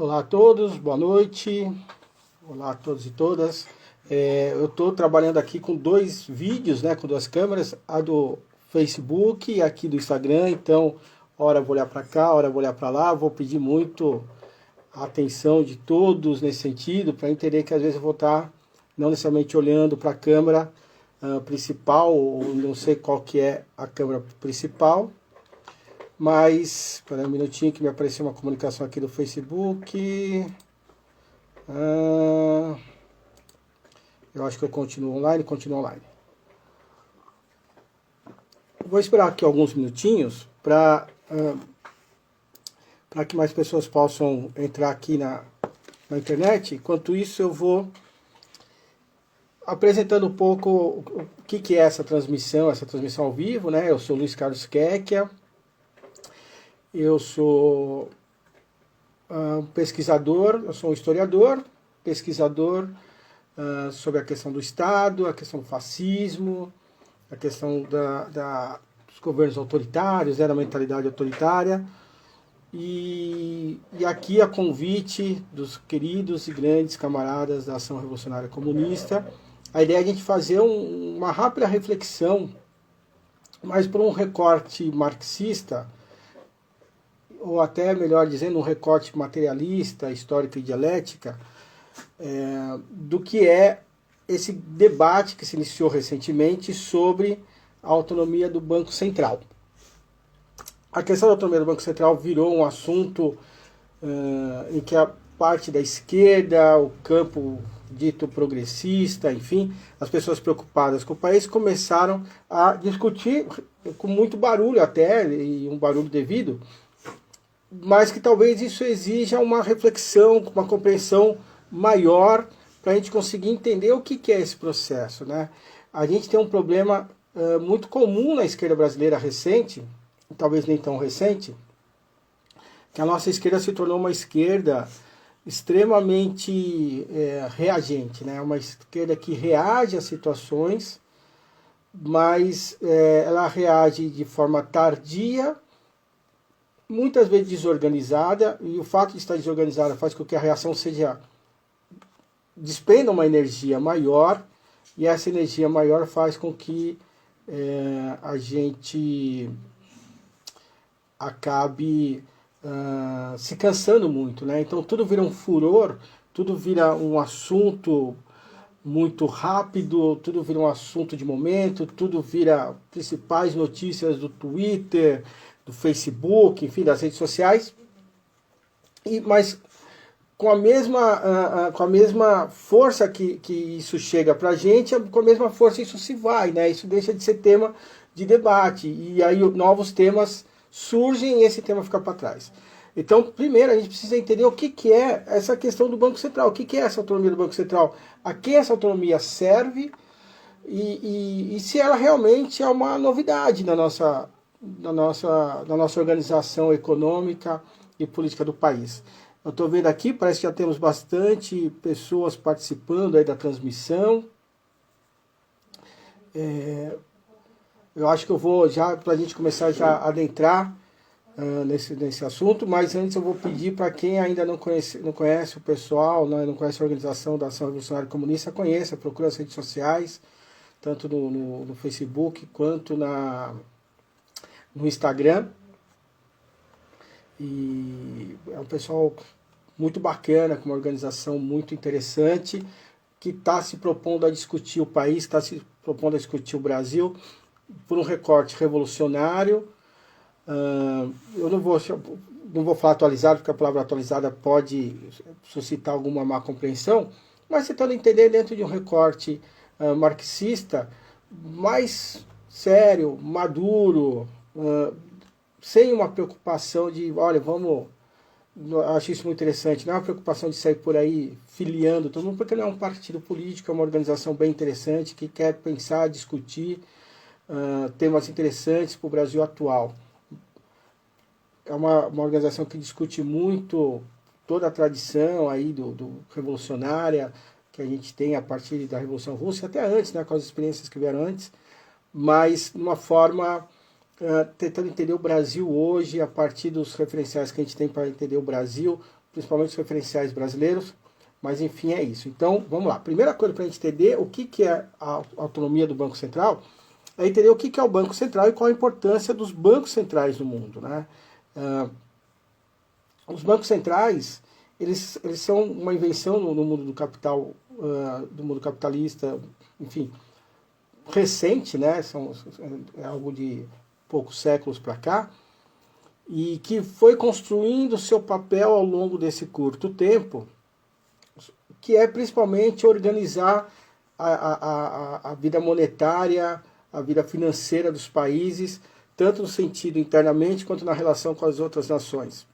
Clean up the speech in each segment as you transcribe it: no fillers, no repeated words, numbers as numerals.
Olá a todos, boa noite. Olá a todos e todas. Eu estou trabalhando aqui com dois vídeos, né, com duas câmeras, a do Facebook e aqui do Instagram. Então, hora eu vou olhar para cá, hora eu vou olhar para lá. Vou pedir muito a atenção de todos nesse sentido, para entender que às vezes eu vou estar não necessariamente olhando para a câmera principal, ou não sei qual que é a câmera principal. Mas, espera um minutinho que me apareceu uma comunicação aqui do Facebook. Eu acho que eu continuo online. Vou esperar aqui alguns minutinhos para que mais pessoas possam entrar aqui na internet. Enquanto isso, eu vou apresentando um pouco o que é essa transmissão ao vivo, né? Eu sou Luiz Carlos Quequia. Eu sou um pesquisador, eu sou um historiador, pesquisador sobre a questão do Estado, a questão do fascismo, a questão dos governos autoritários, da mentalidade autoritária. E aqui a convite dos queridos e grandes camaradas da Ação Revolucionária Comunista, a ideia é a gente fazer uma rápida reflexão, mas por um recorte marxista, ou até, melhor dizendo, um recorte materialista, histórica e dialética, do que é esse debate que se iniciou recentemente sobre a autonomia do Banco Central. A questão da autonomia do Banco Central virou um assunto em que a parte da esquerda, o campo dito progressista, enfim, as pessoas preocupadas com o país começaram a discutir com muito barulho até, e um barulho devido, mas que talvez isso exija uma reflexão, uma compreensão maior para a gente conseguir entender o que é esse processo, né? A gente tem um problema muito comum na esquerda brasileira recente, talvez nem tão recente, que a nossa esquerda se tornou uma esquerda extremamente reagente, né? Uma esquerda que reage às situações, mas ela reage de forma tardia, muitas vezes desorganizada, e o fato de estar desorganizada faz com que a reação despenda uma energia maior, e essa energia maior faz com que a gente acabe se cansando muito, né? Então tudo vira um furor, tudo vira um assunto muito rápido, tudo vira um assunto de momento, tudo vira principais notícias do Twitter, do Facebook, enfim, das redes sociais, mas com a mesma força que isso chega para a gente, com a mesma força isso se vai, né? Isso deixa de ser tema de debate, e aí novos temas surgem e esse tema fica para trás. Então, primeiro, a gente precisa entender o que é essa questão do Banco Central, o que é essa autonomia do Banco Central, a que essa autonomia serve e se ela realmente é uma novidade na nossa organização econômica e política do país. Eu estou vendo aqui, parece que já temos bastante pessoas participando aí da transmissão. Eu acho que eu vou já, para a gente começar já a adentrar nesse assunto, mas antes eu vou pedir para quem ainda não conhece o pessoal, não conhece a organização da Ação Revolucionária Comunista, conheça, procure as redes sociais, tanto no Facebook quanto no Instagram. E é um pessoal muito bacana, com uma organização muito interessante, que está se propondo a discutir o país, está se propondo a discutir o Brasil por um recorte revolucionário. Eu não vou falar atualizado, porque a palavra atualizada pode suscitar alguma má compreensão, mas tentando entender dentro de um recorte marxista mais sério, maduro, sem uma preocupação de, olha, eu acho isso muito interessante, não é uma preocupação de sair por aí filiando todo mundo, porque não é um partido político, é uma organização bem interessante, que quer pensar, discutir temas interessantes para o Brasil atual. É uma organização que discute muito toda a tradição aí do revolucionária que a gente tem a partir da Revolução Russa, até antes, né, com as experiências que vieram antes, mas de uma forma tentando entender o Brasil hoje, a partir dos referenciais que a gente tem para entender o Brasil, principalmente os referenciais brasileiros, mas enfim, é isso. Então, vamos lá. Primeira coisa para a gente entender o que é a autonomia do Banco Central, é entender o que é o Banco Central e qual a importância dos bancos centrais no mundo, né? Os bancos centrais, eles são uma invenção no mundo do capital, do mundo capitalista, enfim, recente, né? É algo de poucos séculos para cá, e que foi construindo seu papel ao longo desse curto tempo, que é principalmente organizar a vida monetária, a vida financeira dos países, tanto no sentido internamente quanto na relação com as outras nações.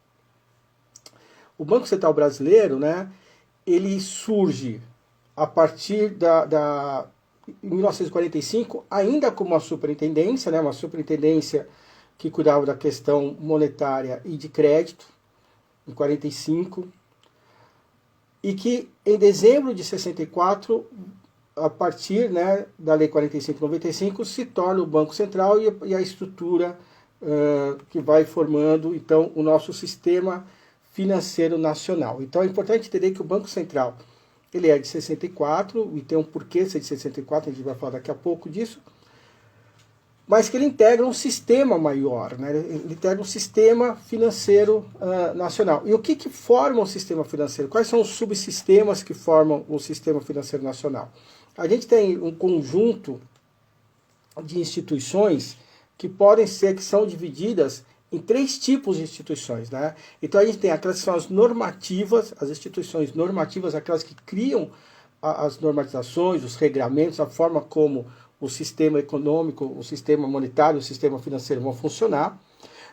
O Banco Central Brasileiro, né, ele surge a partir em 1945, ainda como uma superintendência, né, uma superintendência que cuidava da questão monetária e de crédito, em 45, e que em dezembro de 64, a partir, né, da Lei 45/95, se torna o Banco Central e a estrutura que vai formando, então, o nosso sistema financeiro nacional. Então é importante entender que o Banco Central, ele é de 64, e tem um porquê ser de 64, a gente vai falar daqui a pouco disso, mas que ele integra um sistema maior, né? Ele integra um sistema financeiro nacional. E o que forma o sistema financeiro? Quais são os subsistemas que formam o sistema financeiro nacional? A gente tem um conjunto de instituições que são divididas em 3 tipos de instituições, né? Então a gente tem aquelas que são as normativas, as instituições normativas, aquelas que criam as normatizações, os regramentos, a forma como o sistema econômico, o sistema monetário, o sistema financeiro vão funcionar.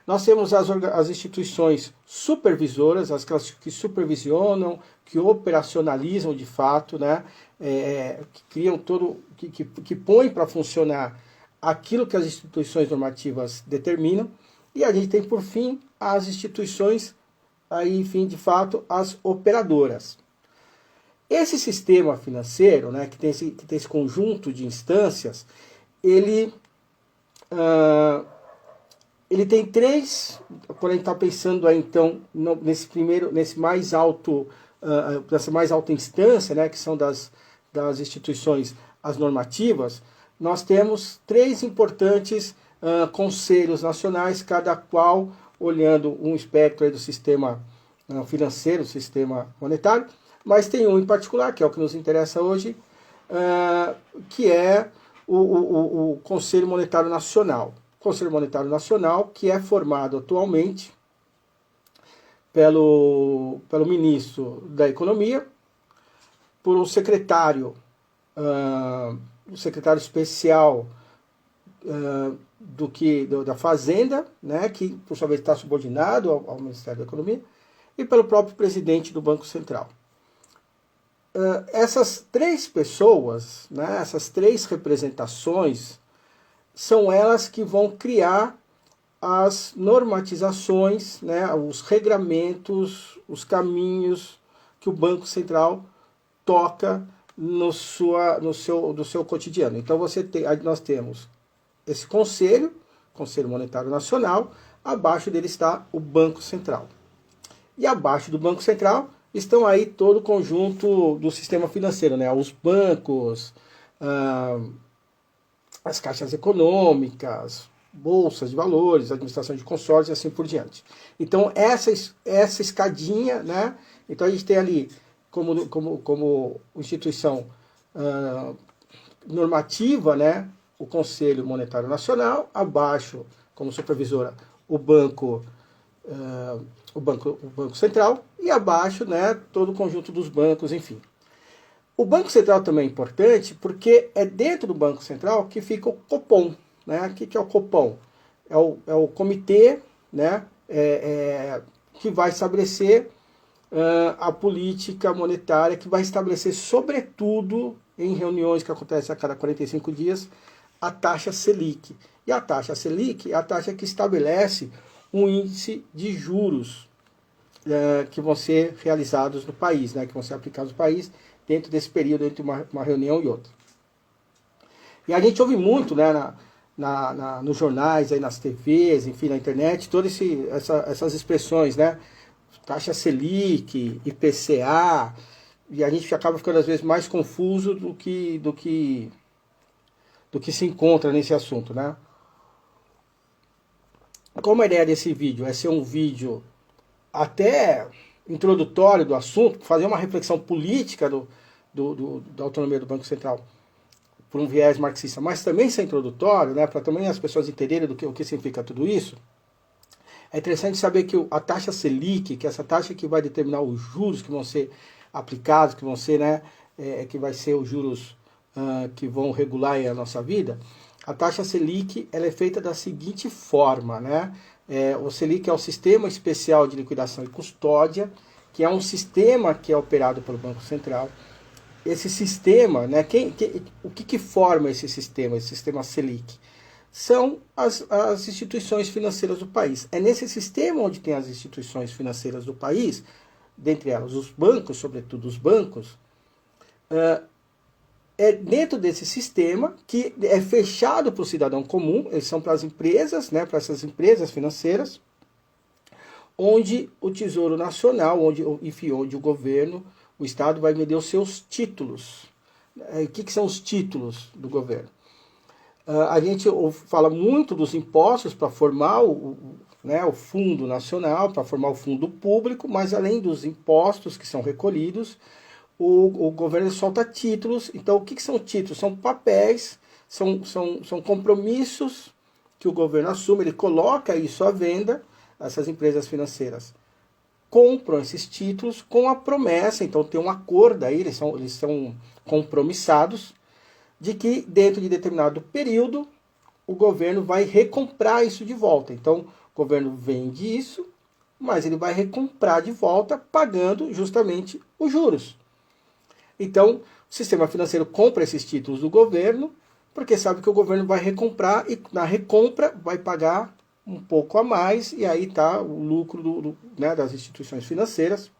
Nós temos as instituições supervisoras, aquelas que supervisionam, que operacionalizam de fato, né? Que criam que põem para funcionar aquilo que as instituições normativas determinam. E a gente tem, por fim, as instituições, aí, enfim, de fato, as operadoras. Esse sistema financeiro, né, que tem esse conjunto de instâncias, ele tem 3, quando a gente está pensando aí, então, nessa mais alta instância, né, que são das instituições, as normativas, nós temos 3 importantes conselhos nacionais, cada qual olhando um espectro aí do sistema financeiro, do sistema monetário, mas tem um em particular, que é o que nos interessa hoje, que é o Conselho Monetário Nacional. O Conselho Monetário Nacional, que é formado atualmente pelo ministro da Economia, por um secretário especial da Fazenda, né, que por sua vez está subordinado ao Ministério da Economia, e pelo próprio presidente do Banco Central. Essas 3 pessoas, né, essas 3 representações, são elas que vão criar as normatizações, né, os regramentos, os caminhos que o Banco Central toca no seu cotidiano. Então nós temos esse Conselho Monetário Nacional, abaixo dele está o Banco Central. E abaixo do Banco Central estão aí todo o conjunto do sistema financeiro, né? Os bancos, as caixas econômicas, bolsas de valores, administração de consórcios e assim por diante. Então essa escadinha, né? Então a gente tem ali como instituição normativa, né, o Conselho Monetário Nacional, abaixo, como supervisora, o Banco Central, e abaixo, né, todo o conjunto dos bancos, enfim. O Banco Central também é importante porque é dentro do Banco Central que fica o Copom. Né? O que é o Copom? É o comitê, né, que vai estabelecer a política monetária, que vai estabelecer, sobretudo, em reuniões que acontecem a cada 45 dias, a taxa Selic. E a taxa Selic é a taxa que estabelece um índice de juros que vão ser realizados no país, né, que vão ser aplicados no país dentro desse período, entre uma reunião e outra. E a gente ouve muito, né, nos jornais, aí nas TVs, enfim, na internet, todas essas expressões, né, taxa Selic, IPCA, e a gente acaba ficando às vezes mais confuso do que se encontra nesse assunto, né? Como a ideia desse vídeo é ser um vídeo até introdutório do assunto, fazer uma reflexão política da autonomia do Banco Central por um viés marxista, mas também ser introdutório, né, para também as pessoas entenderem o que significa tudo isso, é interessante saber que a taxa Selic, que é essa taxa que vai determinar os juros que vão ser aplicados, que vão ser, né, que vai ser os juros que vão regular a nossa vida, a taxa Selic ela é feita da seguinte forma, né? O Selic é o Sistema Especial de Liquidação e Custódia, que é um sistema que é operado pelo Banco Central. Esse sistema, né, o que forma esse sistema Selic? São as instituições financeiras do país. É nesse sistema onde tem as instituições financeiras do país, dentre elas os bancos, sobretudo os bancos, é dentro desse sistema que é fechado para o cidadão comum, eles são para as empresas, né, para essas empresas financeiras, onde o Tesouro Nacional, onde o governo, o Estado vai vender os seus títulos. O que são os títulos do governo? A gente fala muito dos impostos para formar o Fundo Nacional, para formar o Fundo Público, mas além dos impostos que são recolhidos, o governo solta títulos. Então, o que são títulos? São papéis, são compromissos que o governo assume, ele coloca isso à venda, essas empresas financeiras compram esses títulos com a promessa, então tem um acordo aí, eles são compromissados, de que dentro de determinado período o governo vai recomprar isso de volta. Então, o governo vende isso, mas ele vai recomprar de volta pagando justamente os juros. Então, o sistema financeiro compra esses títulos do governo, porque sabe que o governo vai recomprar e na recompra vai pagar um pouco a mais, e aí está o lucro das instituições financeiras.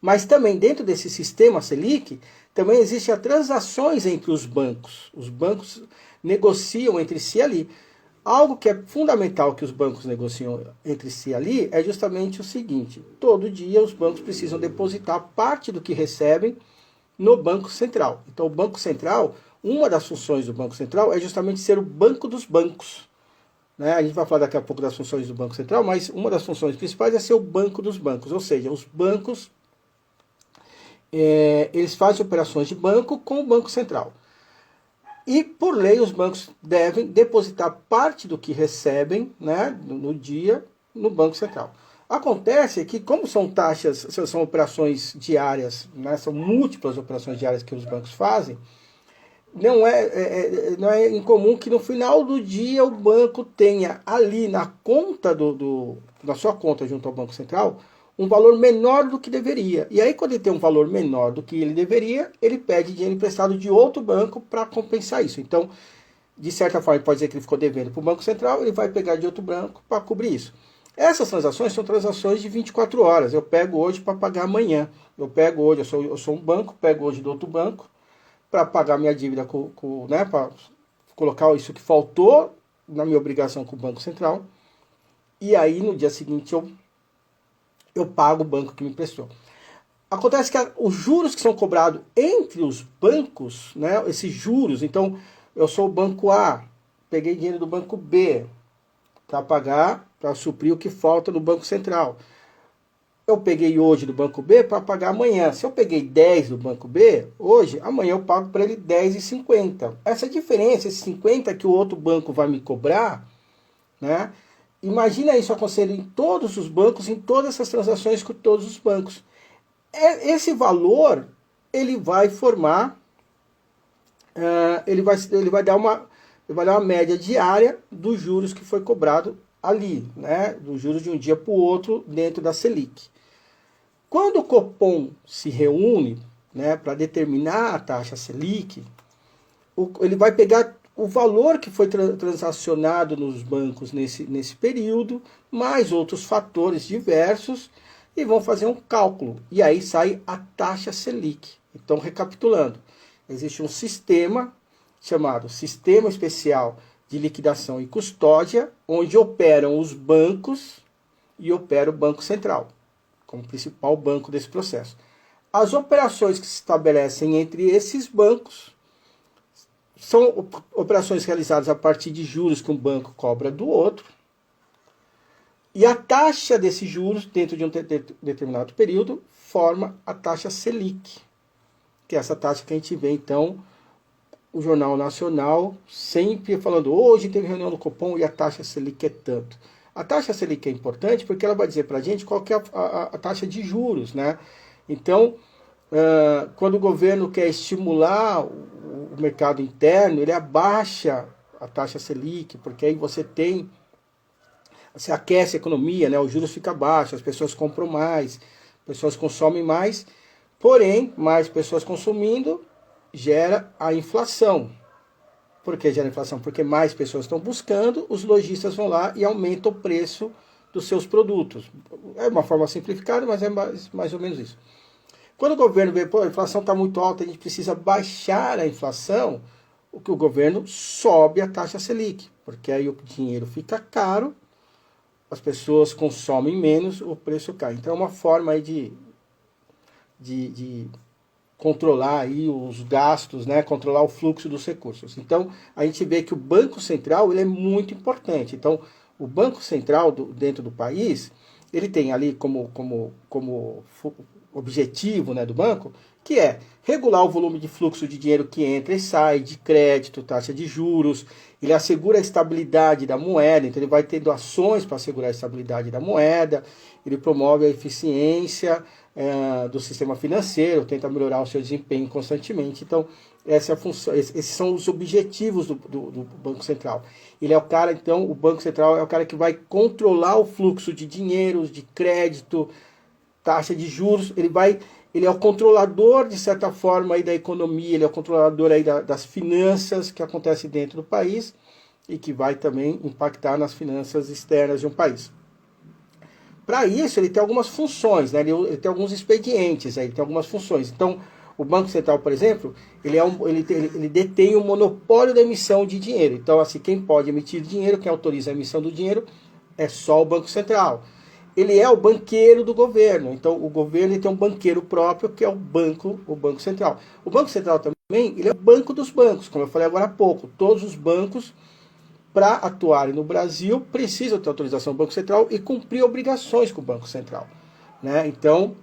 Mas também dentro desse sistema Selic, também existem as transações entre os bancos. Os bancos negociam entre si ali. Algo que é fundamental que os bancos negociam entre si ali é justamente o seguinte: todo dia os bancos precisam depositar parte do que recebem no Banco Central. Então o Banco Central, uma das funções do Banco Central é justamente ser o banco dos bancos. Né? A gente vai falar daqui a pouco das funções do Banco Central, mas uma das funções principais é ser o banco dos bancos, ou seja, os bancos eles fazem operações de banco com o Banco Central. E, por lei, os bancos devem depositar parte do que recebem, né, no dia no Banco Central. Acontece que, como são taxas, são operações diárias, né, são múltiplas operações diárias que os bancos fazem, não é incomum que no final do dia o banco tenha ali na conta na sua conta junto ao Banco Central um valor menor do que deveria. E aí, quando ele tem um valor menor do que ele deveria, ele pede dinheiro emprestado de outro banco para compensar isso. Então, de certa forma, pode dizer que ele ficou devendo para o Banco Central, ele vai pegar de outro banco para cobrir isso. Essas transações são transações de 24 horas. Eu pego hoje para pagar amanhã. Eu pego hoje, eu sou um banco, pego hoje do outro banco para pagar minha dívida, né, para colocar isso que faltou na minha obrigação com o Banco Central. E aí, no dia seguinte, eu pago o banco que me emprestou. Acontece que os juros que são cobrados entre os bancos, né, esses juros, então eu sou o banco A, peguei dinheiro do banco B para pagar, para suprir o que falta no Banco Central. Eu peguei hoje do banco B para pagar amanhã. Se eu peguei 10 do banco B, hoje, amanhã eu pago para ele 10,50. Essa diferença, esses 50 que o outro banco vai me cobrar, né? Imagina isso acontecendo em todos os bancos, em todas essas transações com todos os bancos. Esse valor, ele vai formar, ele vai dar uma média diária dos juros que foi cobrado ali, né? Dos juros de um dia para o outro dentro da Selic. Quando o Copom se reúne, né, para determinar a taxa Selic, ele vai pegar o valor que foi transacionado nos bancos nesse período, mais outros fatores diversos, e vão fazer um cálculo. E aí sai a taxa Selic. Então, recapitulando, existe um sistema chamado Sistema Especial de Liquidação e Custódia, onde operam os bancos e opera o Banco Central. como principal banco desse processo. As operações que se estabelecem entre esses bancos são operações realizadas a partir de juros que um banco cobra do outro, e a taxa desses juros, dentro de um determinado período, forma a taxa Selic, que é essa taxa que a gente vê, então, o Jornal Nacional sempre falando, hoje teve reunião do Copom e a taxa Selic é tanto. A taxa Selic é importante porque ela vai dizer para a gente qual que é a taxa de juros, né? Então, quando o governo quer estimular o mercado interno, ele abaixa a taxa Selic, porque aí você aquece a economia, né? Os juros ficam baixos, as pessoas compram mais, as pessoas consomem mais, porém, mais pessoas consumindo gera a inflação. Por que gera inflação? Porque mais pessoas estão buscando, os lojistas vão lá e aumentam o preço dos seus produtos. É uma forma simplificada, mas é mais ou menos isso. Quando o governo vê, pô, a inflação está muito alta, a gente precisa baixar a inflação, o que o governo sobe a taxa Selic, porque aí o dinheiro fica caro, as pessoas consomem menos, o preço cai. Então é uma forma aí de controlar aí os gastos, né, controlar o fluxo dos recursos. Então, a gente vê que o Banco Central ele é muito importante. Então, o Banco Central dentro do país, ele tem ali como objetivo, né, do banco, que é regular o volume de fluxo de dinheiro que entra e sai, de crédito, taxa de juros, ele assegura a estabilidade da moeda, então ele vai tendo ações para assegurar a estabilidade da moeda, ele promove a eficiência do sistema financeiro, tenta melhorar o seu desempenho constantemente. Então, essa é a função, esses são os objetivos do Banco Central. Ele é o cara, então, o Banco Central é o cara que vai controlar o fluxo de dinheiro, de crédito, taxa de juros, ele é o controlador, de certa forma, aí da economia, ele é o controlador aí das finanças que acontecem dentro do país e que vai também impactar nas finanças externas de um país. Para isso, ele tem algumas funções, né? Ele tem alguns expedientes, aí, ele tem algumas funções. Então, o Banco Central, por exemplo, ele detém o monopólio da emissão de dinheiro. Então, assim, quem pode emitir dinheiro, quem autoriza a emissão do dinheiro, é só o Banco Central. Ele é o banqueiro do governo. Então, o governo tem um banqueiro próprio, que é o Banco Central. O Banco Central também, ele é o banco dos bancos, como eu falei agora há pouco. Todos os bancos, para atuarem no Brasil, precisam ter autorização do Banco Central e cumprir obrigações com o Banco Central, né? Então,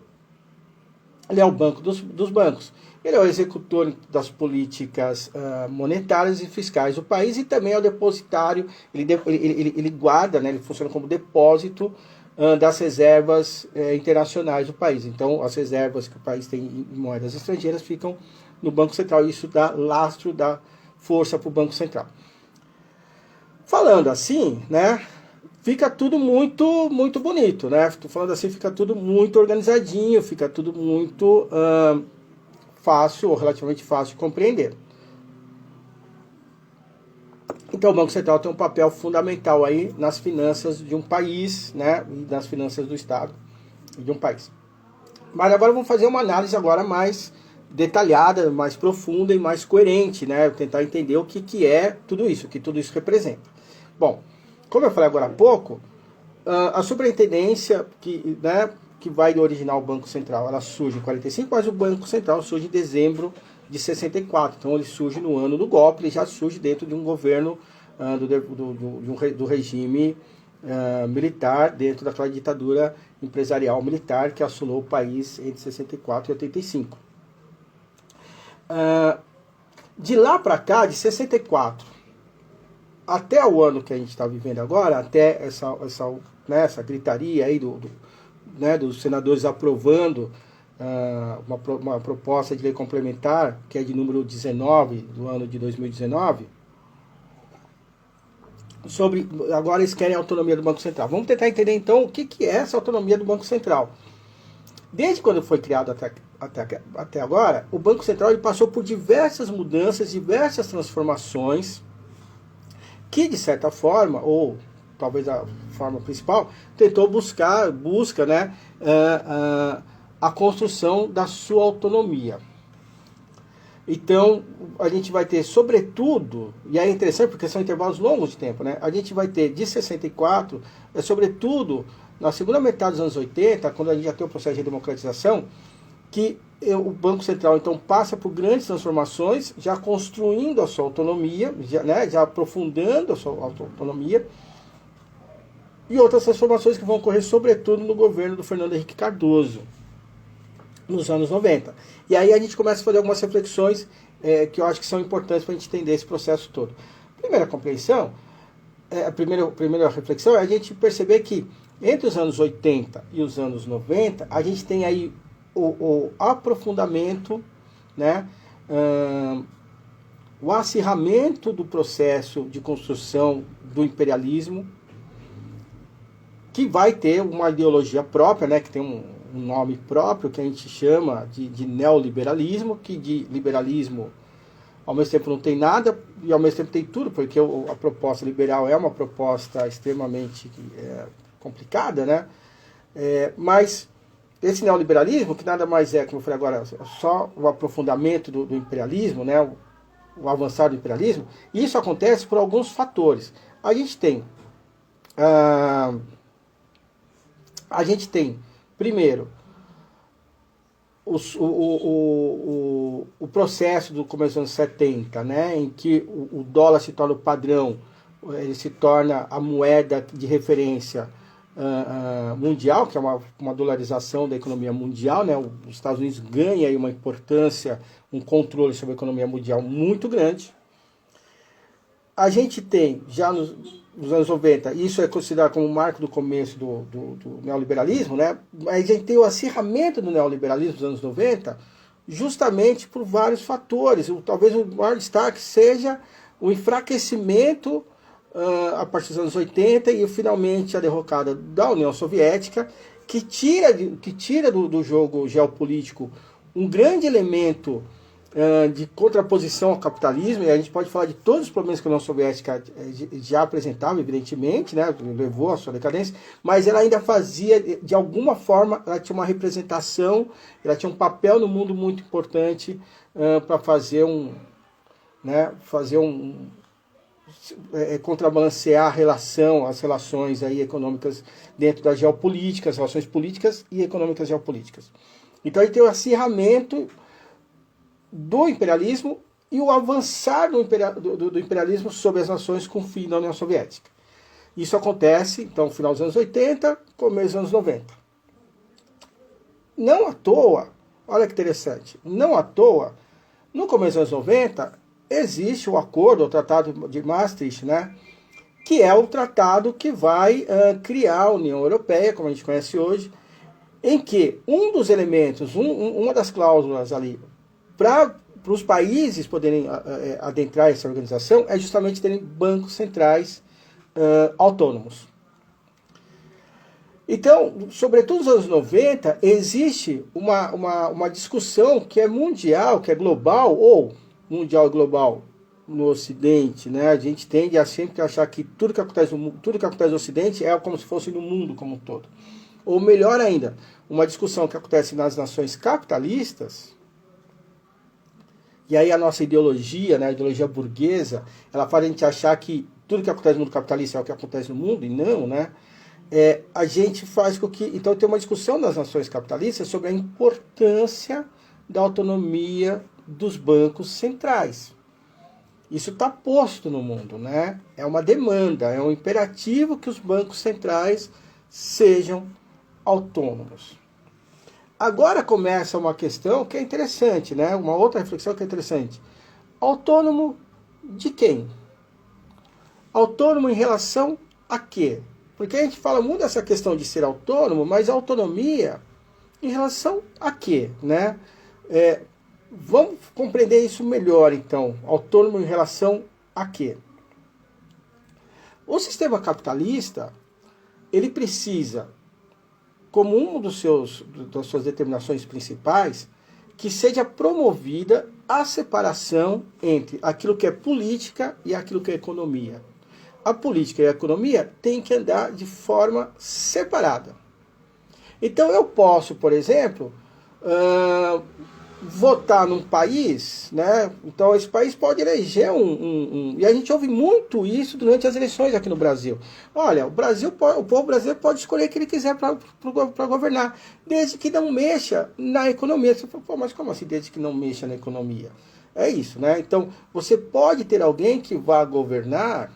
ele é o banco dos bancos. Ele é o executor das políticas monetárias e fiscais do país e também é o depositário, ele guarda, né, ele funciona como depósito das reservas internacionais do país. Então, as reservas que o país tem em moedas estrangeiras ficam no Banco Central e isso dá lastro, dá força para o Banco Central. Falando assim, né, fica tudo muito, muito bonito, né? Tô falando assim, fica tudo muito organizadinho, fica tudo muito fácil, ou relativamente fácil de compreender. Então o Banco Central tem um papel fundamental aí nas finanças de um país, né? E nas finanças do Estado de um país. Mas agora vamos fazer uma análise agora mais detalhada, mais profunda e mais coerente, né? Tentar entender o que é tudo isso, o que tudo isso representa. Bom, como eu falei agora há pouco, a superintendência que vai originar o Banco Central, ela surge em 45, mas o Banco Central surge em dezembro de 64. Então ele surge no ano do golpe, ele já surge dentro de um governo do regime militar, dentro daquela ditadura empresarial militar que assolou o país entre 64 e 85. De lá para cá, de 64 até o ano que a gente está vivendo agora, até essa gritaria aí dos senadores aprovando uma proposta de lei complementar, que é de número 19, do ano de 2019, agora eles querem a autonomia do Banco Central. Vamos tentar entender então o que é essa autonomia do Banco Central. Desde quando foi criado até agora, o Banco Central ele passou por diversas mudanças, diversas transformações, que de certa forma, ou talvez a forma principal, busca né, a construção da sua autonomia. Então, a gente vai ter, sobretudo, e é interessante porque são intervalos longos de tempo, né? A gente vai ter de 64, sobretudo, na segunda metade dos anos 80, quando a gente já tem o processo de democratização, que o Banco Central então passa por grandes transformações, já construindo a sua autonomia, já aprofundando a sua autonomia, e outras transformações que vão ocorrer sobretudo no governo do Fernando Henrique Cardoso, nos anos 90. E aí a gente começa a fazer algumas reflexões que eu acho que são importantes para a gente entender esse processo todo. Primeira compreensão, a primeira reflexão é a gente perceber que entre os anos 80 e os anos 90, a gente tem aí o aprofundamento, né, o acirramento do processo de construção do imperialismo, que vai ter uma ideologia própria, né, que tem um nome próprio, que a gente chama de neoliberalismo, que de liberalismo ao mesmo tempo não tem nada e ao mesmo tempo tem tudo, porque a proposta liberal é uma proposta extremamente complicada, né? Mas esse neoliberalismo, que nada mais é, como eu falei agora, só o aprofundamento do imperialismo, né? O avançar do imperialismo, e isso acontece por alguns fatores. A gente tem, primeiro, o processo do começo dos anos 70, né, em que o dólar se torna o padrão, ele se torna a moeda de referência mundial, que é uma dolarização da economia mundial, né, os Estados Unidos ganham aí uma importância, um controle sobre a economia mundial muito grande. A gente tem, já nos anos 90, isso é considerado como o marco do começo do neoliberalismo, né? Mas a gente tem o acirramento do neoliberalismo nos anos 90 justamente por vários fatores. Talvez o maior destaque seja o enfraquecimento a partir dos anos 80 e finalmente a derrocada da União Soviética, que tira do jogo geopolítico um grande elemento de contraposição ao capitalismo, e a gente pode falar de todos os problemas que a União Soviética já apresentava, evidentemente, né, levou à sua decadência, mas ela ainda fazia, de alguma forma, ela tinha uma representação, ela tinha um papel no mundo muito importante para contrabalancear as relações aí econômicas dentro da geopolítica, as relações políticas e econômicas geopolíticas. Então, ele tem o acirramento do imperialismo e o avançar do imperialismo sobre as nações com o fim da União Soviética. Isso acontece, então, no final dos anos 80, começo dos anos 90. Não à toa, olha que interessante, não à toa, no começo dos anos 90, existe o acordo, o Tratado de Maastricht, né, que é o tratado que vai criar a União Europeia, como a gente conhece hoje, em que um dos elementos, uma das cláusulas ali, para os países poderem adentrar essa organização é justamente terem bancos centrais autônomos. Então, sobretudo nos anos 90, existe uma discussão que é mundial, que é global, ou mundial e global no Ocidente, né? A gente tende a sempre achar que tudo que acontece no Ocidente é como se fosse no mundo como um todo. Ou melhor ainda, uma discussão que acontece nas nações capitalistas. E aí a nossa ideologia, né, a ideologia burguesa, ela faz a gente achar que tudo que acontece no mundo capitalista é o que acontece no mundo, e não, né? A gente faz com que... Então tem uma discussão nas nações capitalistas sobre a importância da autonomia dos bancos centrais. Isso está posto no mundo, né? É uma demanda, é um imperativo que os bancos centrais sejam autônomos. Agora começa uma questão que é interessante, né? Uma outra reflexão que é interessante. Autônomo de quem? Autônomo em relação a quê? Porque a gente fala muito dessa questão de ser autônomo, mas autonomia em relação a quê, né? Vamos compreender isso melhor, então. Autônomo em relação a quê? O sistema capitalista, ele precisa, como uma das suas determinações principais, que seja promovida a separação entre aquilo que é política e aquilo que é economia. A política e a economia têm que andar de forma separada. Então eu posso, por exemplo, votar num país, né? Então esse país pode eleger e a gente ouve muito isso durante as eleições aqui no Brasil. Olha, o povo brasileiro pode escolher o que ele quiser para governar, desde que não mexa na economia. Você fala, pô, mas como assim desde que não mexa na economia? É isso, né? Então você pode ter alguém que vá governar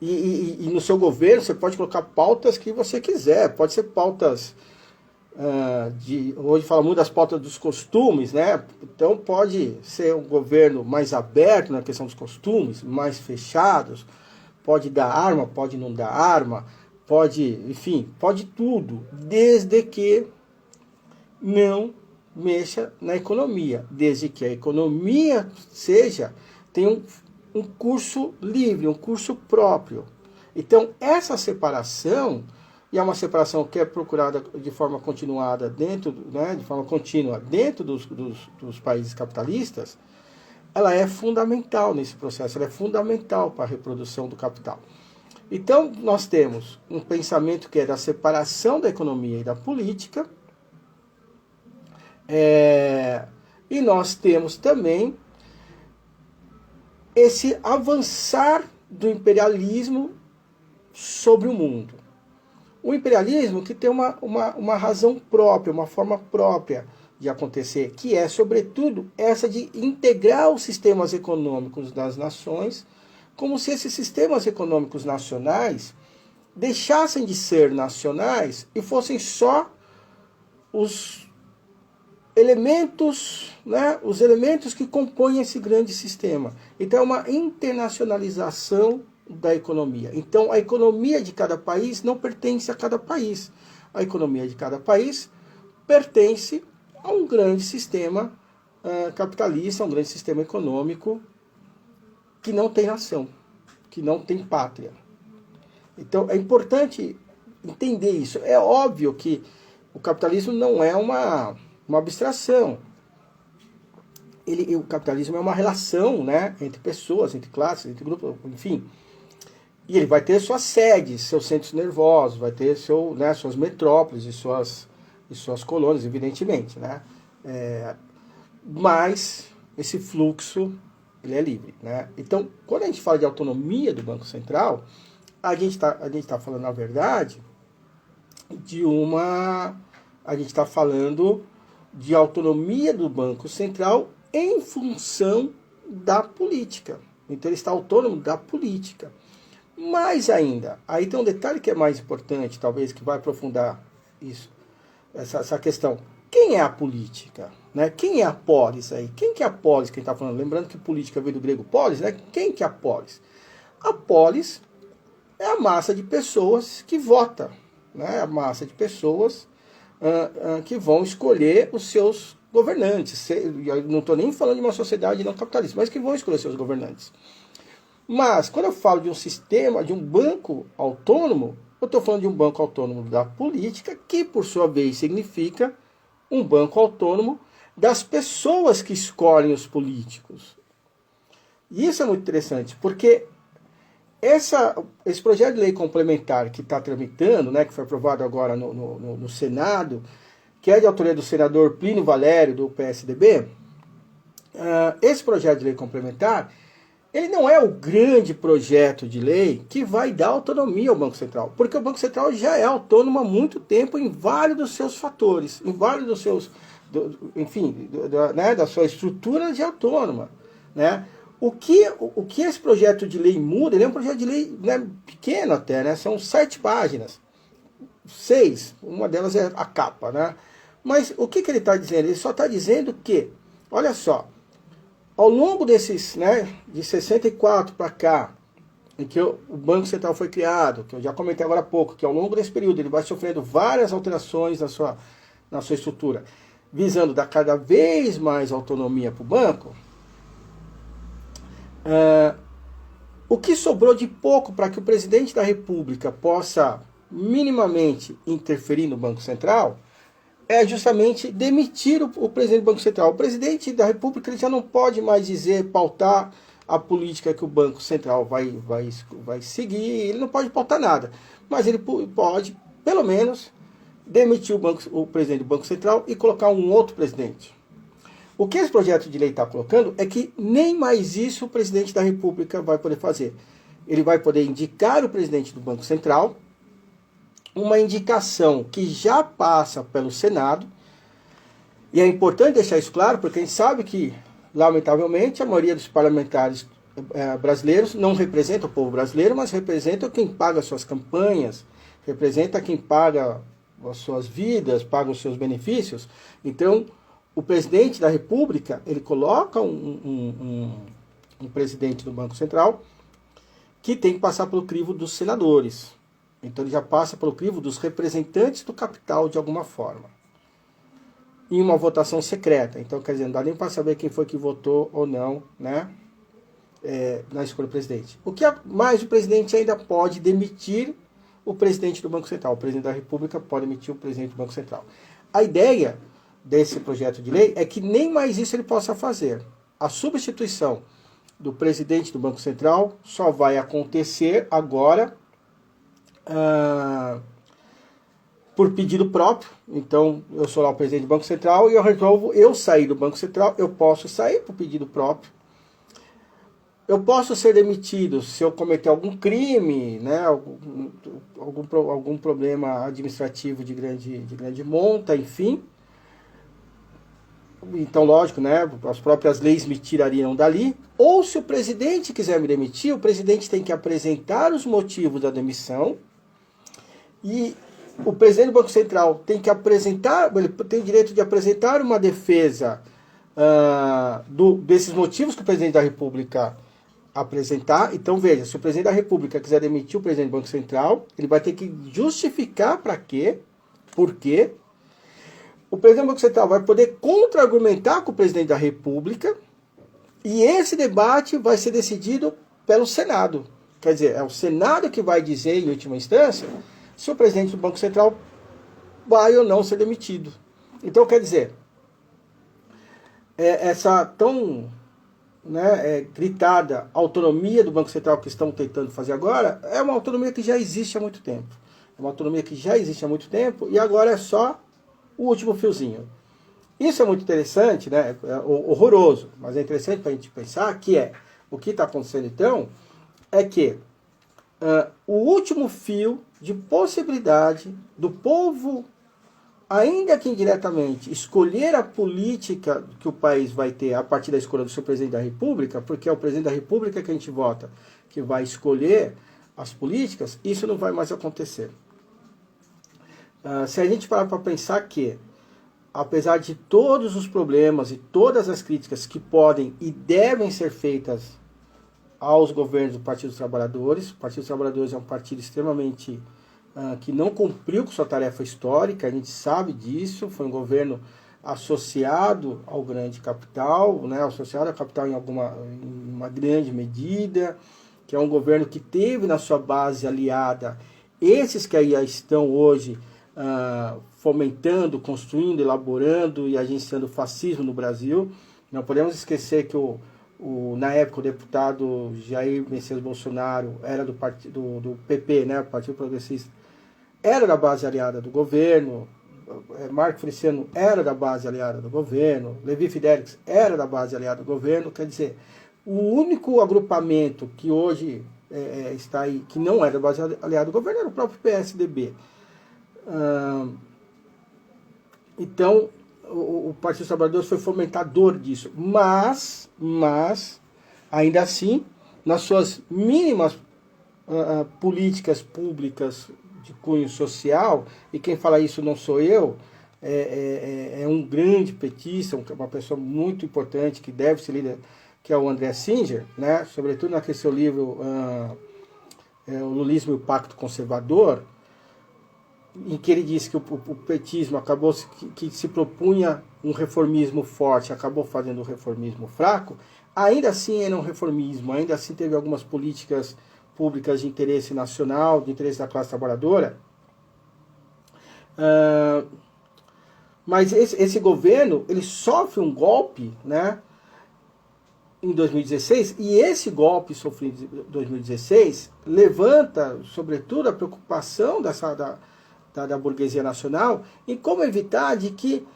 e no seu governo você pode colocar pautas que você quiser. Pode ser pautas hoje fala muito das pautas dos costumes, né? Então pode ser um governo mais aberto na questão dos costumes, mais fechados, pode dar arma, pode não dar arma, pode, enfim, pode tudo, desde que não mexa na economia, desde que a economia tenha um curso livre, um curso próprio. Então essa separação, e é uma separação que é procurada de forma continuada de forma contínua dentro dos países capitalistas, ela é fundamental nesse processo, ela é fundamental para a reprodução do capital. Então, nós temos um pensamento que é da separação da economia e da política, e nós temos também esse avançar do imperialismo sobre o mundo. O imperialismo que tem uma razão própria, uma forma própria de acontecer, que é, sobretudo, essa de integrar os sistemas econômicos das nações, como se esses sistemas econômicos nacionais deixassem de ser nacionais e fossem só os elementos, né, os elementos que compõem esse grande sistema. Então é uma internacionalização da economia. Então a economia de cada país não pertence a cada país. A economia de cada país pertence a um grande sistema capitalista, a um grande sistema econômico que não tem nação, que não tem pátria. Então é importante entender isso. É óbvio que o capitalismo não é uma abstração. O capitalismo é uma relação, né, entre pessoas, entre classes, entre grupos, enfim. E ele vai ter suas sedes, seus centros nervosos, vai ter suas metrópoles e suas colônias, evidentemente, né? Mas esse fluxo ele é livre, né? Então, quando a gente fala de autonomia do Banco Central, a gente tá falando, na verdade, a gente está falando de autonomia do Banco Central em função da política. Então ele está autônomo da política. Mais ainda, aí tem um detalhe que é mais importante, talvez, que vai aprofundar isso, essa questão. Quem é a política? Né? Quem é a polis aí? Quem que é a polis que a gente está falando? Lembrando que política veio do grego polis, né? Quem que é a polis? A polis é a massa de pessoas que vota, né? A massa de pessoas que vão escolher os seus governantes. Eu não estou nem falando de uma sociedade não capitalista, mas que vão escolher seus governantes. Mas, quando eu falo de um sistema, de um banco autônomo, eu estou falando de um banco autônomo da política, que, por sua vez, significa um banco autônomo das pessoas que escolhem os políticos. E isso é muito interessante, porque esse projeto de lei complementar que está tramitando, né, que foi aprovado agora no Senado, que é de autoria do senador Plínio Valério, do PSDB, esse projeto de lei complementar, ele não é o grande projeto de lei que vai dar autonomia ao Banco Central, porque o Banco Central já é autônomo há muito tempo em vários dos seus fatores, em vários dos seus, da sua estrutura de autônoma, né? O que esse projeto de lei muda, ele é um projeto de lei, né, pequeno até, né? São 7 páginas, 6, uma delas é a capa, né? Mas o que ele está dizendo? Ele só está dizendo que, olha só, ao longo desses, né, de 64 para cá, em que o Banco Central foi criado, que eu já comentei agora há pouco, que ao longo desse período ele vai sofrendo várias alterações na sua estrutura, visando dar cada vez mais autonomia para o banco, o que sobrou de pouco para que o presidente da República possa minimamente interferir no Banco Central é justamente demitir o presidente do Banco Central. O presidente da República ele já não pode mais pautar a política que o Banco Central vai seguir, ele não pode pautar nada, mas ele pode, pelo menos, demitir o presidente do Banco Central e colocar um outro presidente. O que esse projeto de lei está colocando é que nem mais isso o presidente da República vai poder fazer. Ele vai poder indicar o presidente do Banco Central, uma indicação que já passa pelo Senado, e é importante deixar isso claro, porque a gente sabe que, lamentavelmente, a maioria dos parlamentares brasileiros não representa o povo brasileiro, mas representa quem paga suas campanhas, representa quem paga as suas vidas, paga os seus benefícios. Então, o presidente da República, ele coloca um presidente do Banco Central que tem que passar pelo crivo dos senadores. Então, ele já passa pelo crivo dos representantes do capital de alguma forma. Em uma votação secreta. Então, quer dizer, não dá nem para saber quem foi que votou ou não, né? Na escolha do presidente. Mas o presidente ainda pode demitir o presidente do Banco Central. O presidente da República pode demitir o presidente do Banco Central. A ideia desse projeto de lei é que nem mais isso ele possa fazer. A substituição do presidente do Banco Central só vai acontecer agora por pedido próprio. Então, eu sou lá o presidente do Banco Central e eu resolvo sair do Banco Central. Eu posso sair por pedido próprio. Eu posso ser demitido se eu cometer algum crime, né, algum problema administrativo de grande monta, enfim. Então, lógico, né, as próprias leis me tirariam dali. Ou se o presidente quiser me demitir, o presidente tem que apresentar os motivos da demissão. E o presidente do Banco Central tem que apresentar, ele tem o direito de apresentar uma defesa desses motivos que o presidente da República apresentar. Então, veja, se o presidente da República quiser demitir o presidente do Banco Central, ele vai ter que justificar para quê, por quê. O presidente do Banco Central vai poder contra-argumentar com o presidente da República e esse debate vai ser decidido pelo Senado. Quer dizer, é o Senado que vai dizer, em última instância, se o presidente do Banco Central vai ou não ser demitido. Então, quer dizer, essa tão gritada autonomia do Banco Central que estão tentando fazer agora, é uma autonomia que já existe há muito tempo. É uma autonomia que já existe há muito tempo e agora é só o último fiozinho. Isso é muito interessante, né? É horroroso, mas é interessante para a gente pensar que o que está acontecendo então é que o último fio de possibilidade do povo, ainda que indiretamente, escolher a política que o país vai ter a partir da escolha do seu presidente da República, porque é o presidente da República que a gente vota, que vai escolher as políticas, isso não vai mais acontecer. Se a gente parar para pensar que, apesar de todos os problemas e todas as críticas que podem e devem ser feitas aos governos do Partido dos Trabalhadores, o Partido dos Trabalhadores é um partido extremamente que não cumpriu com sua tarefa histórica, a gente sabe disso, foi um governo associado ao grande capital, né, associado ao capital em uma grande medida, que é um governo que teve na sua base aliada esses que aí estão hoje fomentando, construindo, elaborando e agenciando o fascismo no Brasil. Não podemos esquecer que na época o deputado Jair Messias Bolsonaro era do PP, né, o Partido Progressista, era da base aliada do governo, Marco Feliciano era da base aliada do governo, Levi Fidelix era da base aliada do governo. Quer dizer, o único agrupamento que hoje está aí, que não é da base aliada do governo, era o próprio PSDB. Então, o Partido dos Trabalhadores foi fomentador disso, mas ainda assim, nas suas mínimas políticas públicas de cunho social, e quem fala isso não sou eu, é um grande petista, uma pessoa muito importante que deve ser lida, que é o André Singer, né? Sobretudo naquele seu livro O Lulismo e o Pacto Conservador, em que ele disse que o petismo acabou que se propunha um reformismo forte, acabou fazendo um reformismo fraco. Ainda assim era um reformismo, ainda assim teve algumas políticas públicas de interesse nacional, de interesse da classe trabalhadora. Mas esse governo, ele sofre um golpe, né, em 2016, e esse golpe sofrido em 2016 levanta, sobretudo, a preocupação da burguesia nacional em como evitar de que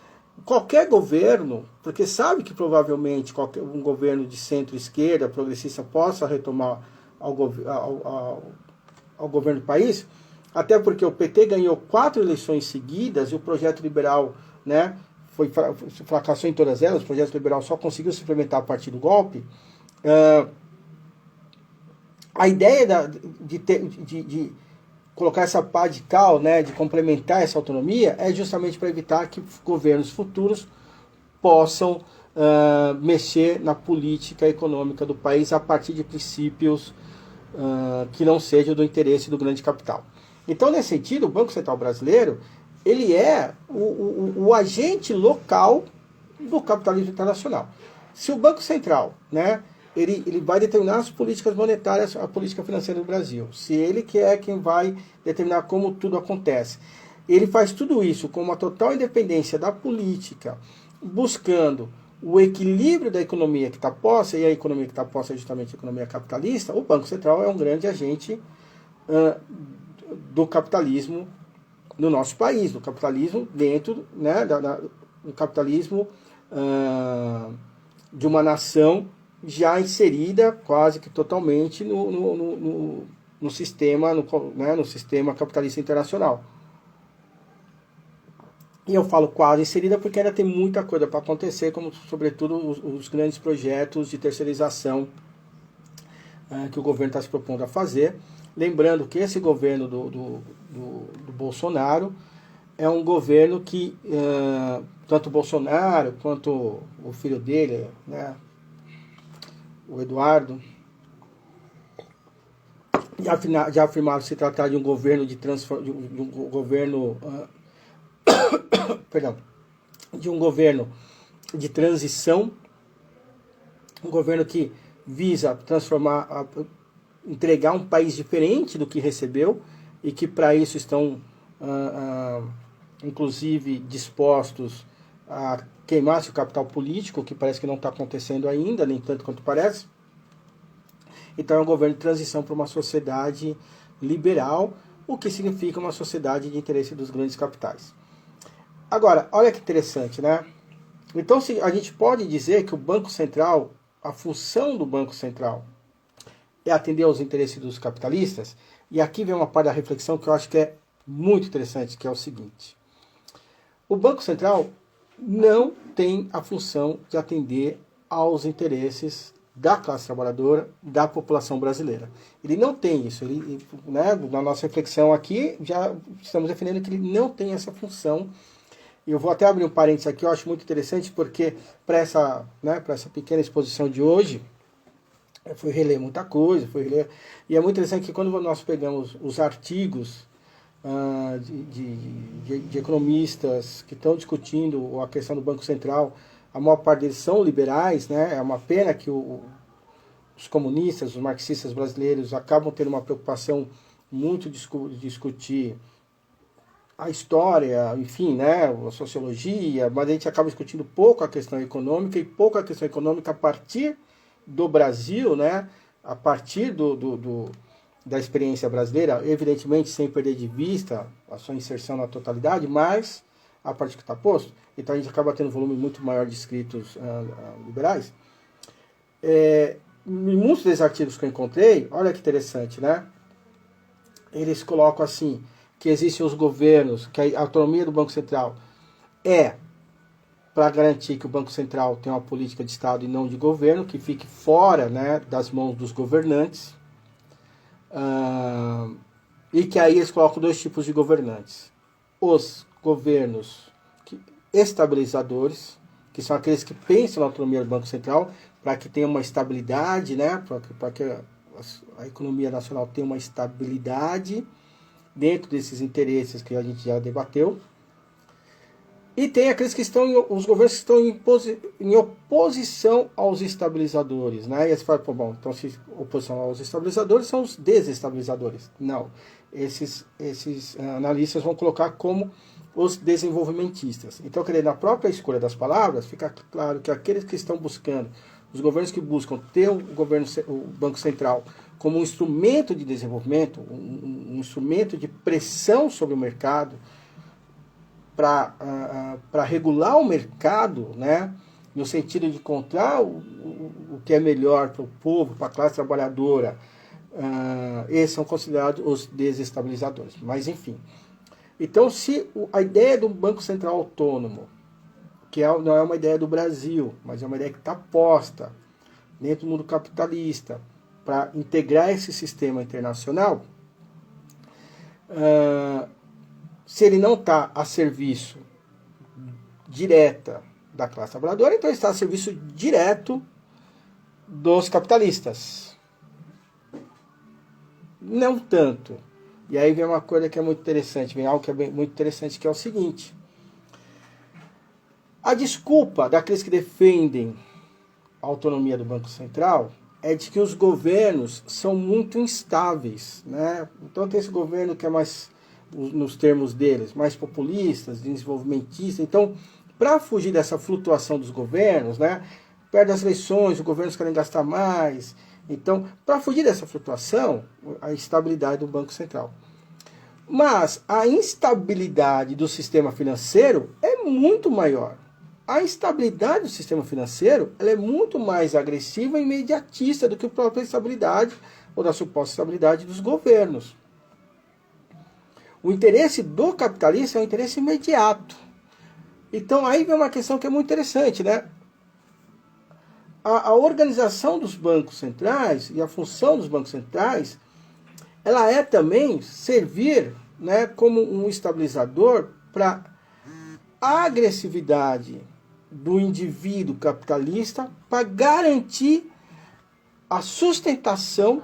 qualquer governo, porque sabe que provavelmente um governo de centro-esquerda, progressista, possa retomar ao governo do país, até porque o PT ganhou 4 eleições seguidas e o projeto liberal, né, fracassou em todas elas, o projeto liberal só conseguiu se implementar a partir do golpe. A ideia de colocar essa pá de cal, né, de complementar essa autonomia, é justamente para evitar que governos futuros possam mexer na política econômica do país a partir de princípios que não sejam do interesse do grande capital. Então, nesse sentido, o Banco Central Brasileiro ele é o agente local do capitalismo internacional. Se o Banco Central, né, ele vai determinar as políticas monetárias, a política financeira do Brasil, se ele que é quem vai determinar como tudo acontece, ele faz tudo isso com uma total independência da política, buscando o equilíbrio da economia que está posta, e a economia que está posta é justamente a economia capitalista. O Banco Central é um grande agente do capitalismo no nosso país, do capitalismo dentro, né, do capitalismo de uma nação já inserida quase que totalmente no sistema, né, no sistema capitalista internacional. E eu falo quase inserida porque ainda tem muita coisa para acontecer, como sobretudo os grandes projetos de terceirização que o governo está se propondo a fazer. Lembrando que esse governo do Bolsonaro é um governo que tanto o Bolsonaro quanto o filho dele, né, o Eduardo, já afirmaram se tratar de um governo de um governo perdão, de um governo de transição, um governo que visa entregar um país diferente do que recebeu e que para isso estão inclusive dispostos a queimar seu capital político, que parece que não está acontecendo ainda, nem tanto quanto parece. Então é um governo de transição para uma sociedade liberal, o que significa uma sociedade de interesse dos grandes capitais. Agora, olha que interessante, né? Então a gente pode dizer que o Banco Central, a função do Banco Central é atender aos interesses dos capitalistas, e aqui vem uma parte da reflexão que eu acho que é muito interessante, que é o seguinte. O Banco Central não tem a função de atender aos interesses da classe trabalhadora, da população brasileira. Ele não tem isso. Né, na nossa reflexão aqui, já estamos defendendo que ele não tem essa função. E eu vou até abrir um parênteses aqui, eu acho muito interessante, porque para essa pequena exposição de hoje, eu fui reler muita coisa, e é muito interessante que quando nós pegamos os artigos de economistas que estão discutindo a questão do Banco Central, a maior parte deles são liberais, né? É uma pena que os comunistas, os marxistas brasileiros acabam tendo uma preocupação muito de discutir a história, enfim, né, a sociologia, mas a gente acaba discutindo pouco a questão econômica, e pouco a questão econômica a partir do Brasil, né, a partir da experiência brasileira, evidentemente sem perder de vista a sua inserção na totalidade, mas a partir que está posto. Então a gente acaba tendo um volume muito maior de escritos liberais. Em muitos desses artigos que eu encontrei, olha que interessante, né? Eles colocam assim, que existem os governos, que a autonomia do Banco Central é para garantir que o Banco Central tenha uma política de Estado e não de governo, que fique fora, né, das mãos dos governantes. E que aí eles colocam 2 tipos de governantes. Os governos estabilizadores, que são aqueles que pensam na autonomia do Banco Central, para que tenha uma estabilidade, né, para que a economia nacional tenha uma estabilidade dentro desses interesses que a gente já debateu. E tem aqueles que estão, os governos que estão em oposição aos estabilizadores, né? E aí você fala, bom, então se oposição aos estabilizadores são os desestabilizadores. Não, esses analistas vão colocar como os desenvolvimentistas. Então, quer dizer, na própria escolha das palavras, fica claro que aqueles que estão buscando, os governos que buscam ter o Banco Central como um instrumento de desenvolvimento, um um instrumento de pressão sobre o mercado para regular o mercado, né, no sentido de encontrar o que é melhor para o povo, para a classe trabalhadora, esses são considerados os desestabilizadores. Mas, enfim. Então, se a ideia do Banco Central Autônomo, não é uma ideia do Brasil, mas é uma ideia que está posta dentro do mundo capitalista para integrar esse sistema internacional, se ele não está a serviço direta da classe trabalhadora, então ele está a serviço direto dos capitalistas. Não tanto. E aí vem uma coisa que é muito interessante, vem algo que é muito interessante, que é o seguinte: a desculpa daqueles que defendem a autonomia do Banco Central é de que os governos são muito instáveis, né? Então tem esse governo que é mais, nos termos deles, mais populistas, desenvolvimentistas. Então, para fugir dessa flutuação dos governos, né? Perto das eleições, os governos querem gastar mais. Então, para fugir dessa flutuação, a estabilidade do Banco Central. Mas a instabilidade do sistema financeiro é muito maior. A instabilidade do sistema financeiro ela é muito mais agressiva e imediatista do que a própria estabilidade ou da suposta estabilidade dos governos. O interesse do capitalista é um interesse imediato. Então aí vem uma questão que é muito interessante, né? A organização dos bancos centrais e a função dos bancos centrais, ela é também servir, né, como um estabilizador para a agressividade do indivíduo capitalista para garantir a sustentação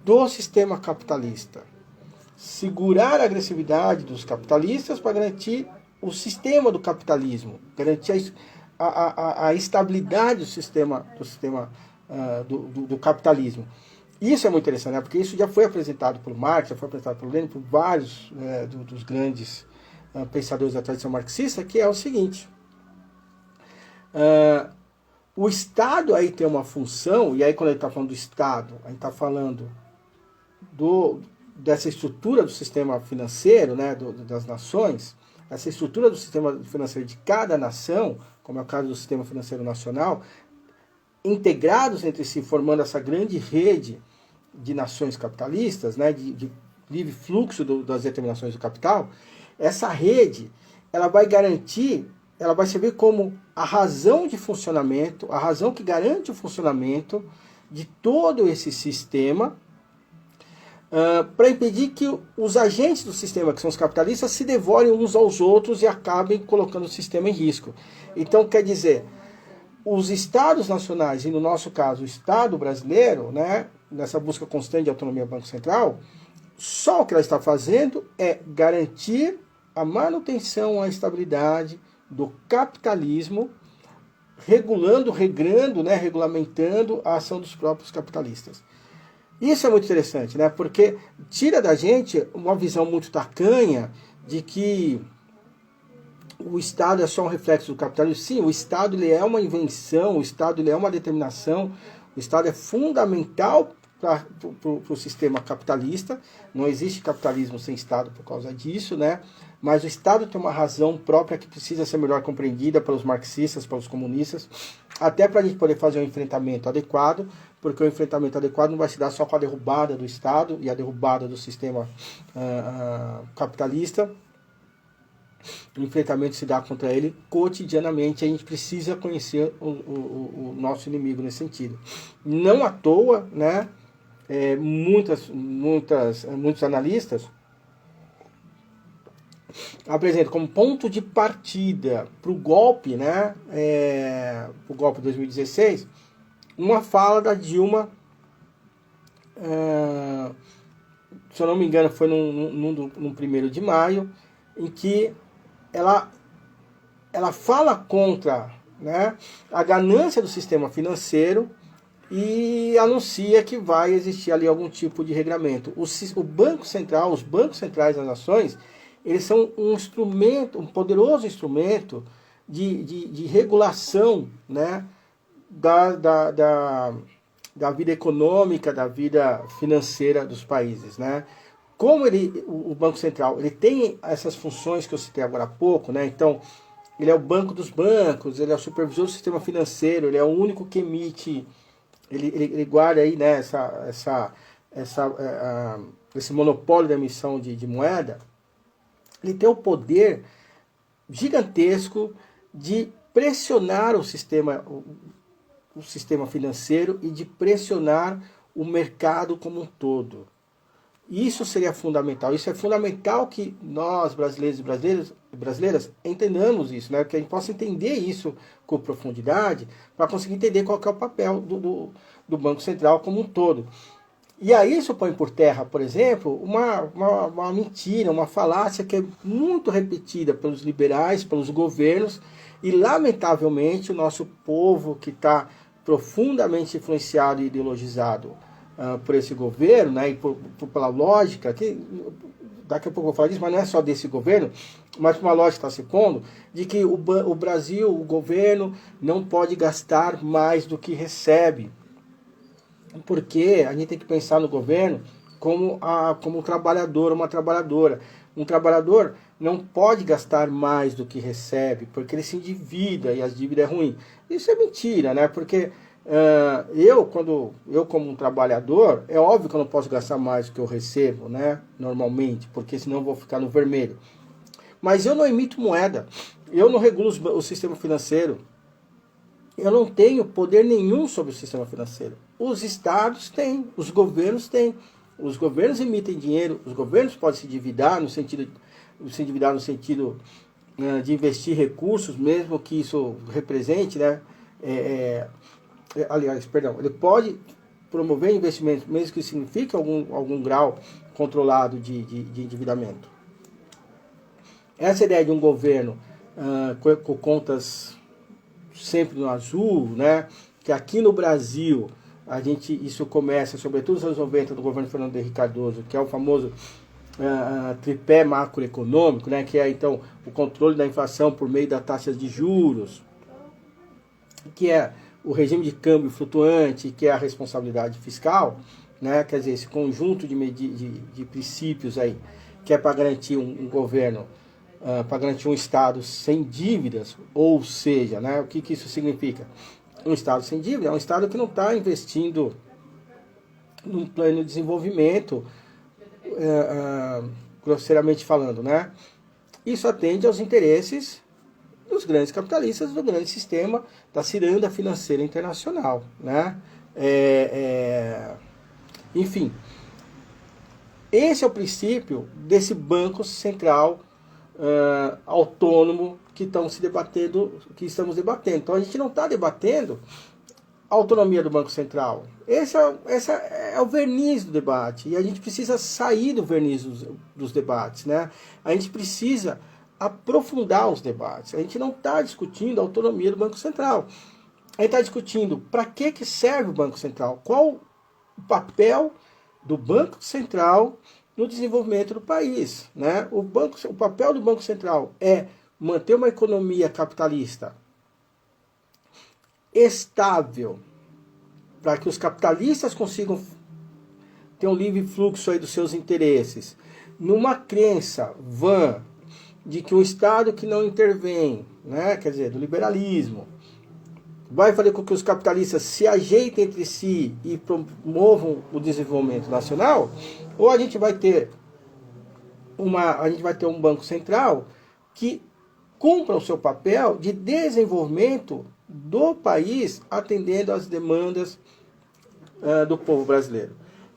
do sistema capitalista. Segurar a agressividade dos capitalistas para garantir o sistema do capitalismo, garantir a estabilidade do capitalismo. Isso é muito interessante, né? Porque isso já foi apresentado por Marx, já foi apresentado por Lenin, por vários dos grandes pensadores da tradição marxista, que é o seguinte: o Estado aí tem uma função, e aí quando ele está falando do Estado, a gente está falando dessa estrutura do sistema financeiro, né, das nações, essa estrutura do sistema financeiro de cada nação, como é o caso do sistema financeiro nacional, integrados entre si, formando essa grande rede de nações capitalistas, né, de livre fluxo das determinações do capital. Essa rede, ela vai garantir, ela vai servir como a razão de funcionamento, a razão que garante o funcionamento de todo esse sistema, para impedir que os agentes do sistema, que são os capitalistas, se devorem uns aos outros e acabem colocando o sistema em risco. Então, quer dizer, os estados nacionais, e no nosso caso o Estado brasileiro, né, nessa busca constante de autonomia do Banco Central, só o que ela está fazendo é garantir a manutenção, a estabilidade do capitalismo, regrando, né, regulamentando a ação dos próprios capitalistas. Isso é muito interessante, né, porque tira da gente uma visão muito tacanha de que o Estado é só um reflexo do capitalismo. Sim, o Estado ele é uma invenção, o Estado ele é uma determinação, o Estado é fundamental para o sistema capitalista. Não existe capitalismo sem Estado por causa disso, né? Mas o Estado tem uma razão própria que precisa ser melhor compreendida pelos marxistas, pelos comunistas, até para a gente poder fazer um enfrentamento adequado, porque o enfrentamento adequado não vai se dar só com a derrubada do Estado e a derrubada do sistema capitalista. O enfrentamento se dá contra ele cotidianamente. A gente precisa conhecer o nosso inimigo nesse sentido. Não à toa, né, muitos analistas apresentam como ponto de partida para o golpe, né, para o golpe de 2016, uma fala da Dilma, se eu não me engano foi num 1º de maio, em que ela fala contra, né, a ganância do sistema financeiro e anuncia que vai existir ali algum tipo de regramento. O Banco Central, os bancos centrais das nações, eles são um instrumento, um poderoso instrumento de regulação, né, da vida econômica, da vida financeira dos países, né? como o Banco Central ele tem essas funções que eu citei agora há pouco, né? Então, ele é o banco dos bancos, ele é o supervisor do sistema financeiro, ele é o único que emite, ele guarda aí, né, esse monopólio da emissão de moeda. Ele tem o poder gigantesco de pressionar o sistema financeiro e de pressionar o mercado como um todo. Isso seria fundamental. Isso é fundamental que nós, brasileiros e brasileiras, entendamos isso, né? Que a gente possa entender isso com profundidade para conseguir entender qual que é o papel do Banco Central como um todo. E aí isso põe por terra, por exemplo, uma mentira, uma falácia que é muito repetida pelos liberais, pelos governos, e lamentavelmente o nosso povo que está profundamente influenciado e ideologizado por esse governo, né, e pela lógica, que daqui a pouco eu vou falar disso, mas não é só desse governo, mas por uma lógica que está se pondo, de que o Brasil, o governo, não pode gastar mais do que recebe. Porque a gente tem que pensar no governo como um trabalhador, uma trabalhadora. Um trabalhador não pode gastar mais do que recebe, porque ele se endivida e as dívidas é ruim. Isso é mentira, né? Porque eu como um trabalhador, é óbvio que eu não posso gastar mais do que eu recebo, né? Normalmente, porque senão eu vou ficar no vermelho. Mas eu não emito moeda, eu não regulo o sistema financeiro. Eu não tenho poder nenhum sobre o sistema financeiro. Os estados têm, os governos têm. Os governos emitem dinheiro, os governos podem se endividar no sentido de investir recursos, mesmo que isso represente, né? Ele pode promover investimentos, mesmo que signifique algum grau controlado de endividamento. Essa ideia de um governo com contas sempre no azul, né? Que aqui no Brasil isso começa, sobretudo nos anos 90 do governo Fernando Henrique Cardoso, que é o famoso tripé macroeconômico, né? Que é então o controle da inflação por meio das taxas de juros, que é o regime de câmbio flutuante, que é a responsabilidade fiscal, né? Quer dizer, esse conjunto de princípios aí, que é para garantir um governo, para garantir um Estado sem dívidas, ou seja, né, o que isso significa? Um Estado sem dívida é um Estado que não está investindo num plano de desenvolvimento, grosseiramente falando, né? Isso atende aos interesses dos grandes capitalistas, do grande sistema da ciranda financeira internacional, né? Enfim, esse é o princípio desse Banco Central autônomo que estamos debatendo. Então a gente não está debatendo a autonomia do Banco Central. Esse é o verniz do debate. E a gente precisa sair do verniz dos debates, né? A gente precisa aprofundar os debates. A gente não está discutindo a autonomia do Banco Central. A gente está discutindo para que serve o Banco Central, qual o papel do Banco Central no desenvolvimento do país, né? O papel do Banco Central é manter uma economia capitalista estável, para que os capitalistas consigam ter um livre fluxo aí dos seus interesses, numa crença vã de que um Estado que não intervém, né, quer dizer, do liberalismo, vai fazer com que os capitalistas se ajeitem entre si e promovam o desenvolvimento nacional, ou a gente vai ter um Banco Central que cumpra o seu papel de desenvolvimento do país, atendendo às demandas do povo brasileiro.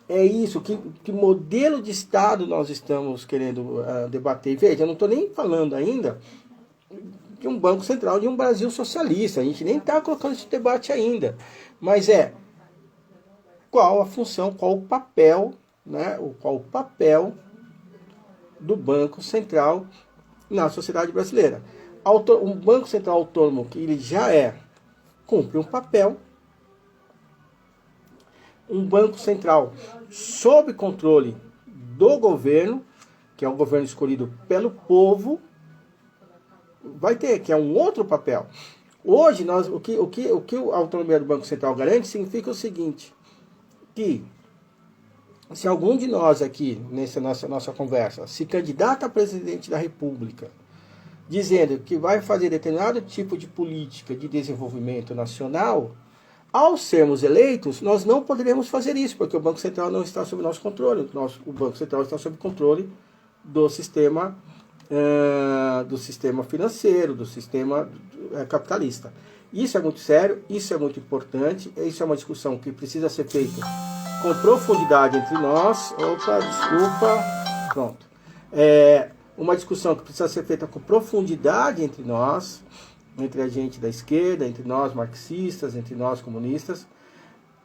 É isso, que modelo de Estado nós estamos querendo debater. Veja, eu não estou nem falando ainda de um Banco Central de um Brasil socialista. A gente nem está colocando esse debate ainda. Mas qual a função, qual o papel, né? Qual o papel do Banco Central na sociedade brasileira. Um Banco Central autônomo que ele já cumpre um papel. Um Banco Central sob controle do governo, que é um governo escolhido pelo povo, vai ter, que é um outro papel. Hoje, o que a autonomia do Banco Central garante significa o seguinte, que Se algum de nós aqui, nessa nossa conversa, se candidata a presidente da República, dizendo que vai fazer determinado tipo de política de desenvolvimento nacional, ao sermos eleitos, nós não poderemos fazer isso, porque o Banco Central não está sob nosso controle. O Banco Central está sob controle do sistema financeiro, do sistema capitalista. Isso é muito sério, isso é muito importante, isso é uma discussão que precisa ser feita com profundidade entre nós. Opa, desculpa. Pronto. Uma discussão que precisa ser feita com profundidade entre nós, entre a gente da esquerda, entre nós marxistas, entre nós comunistas.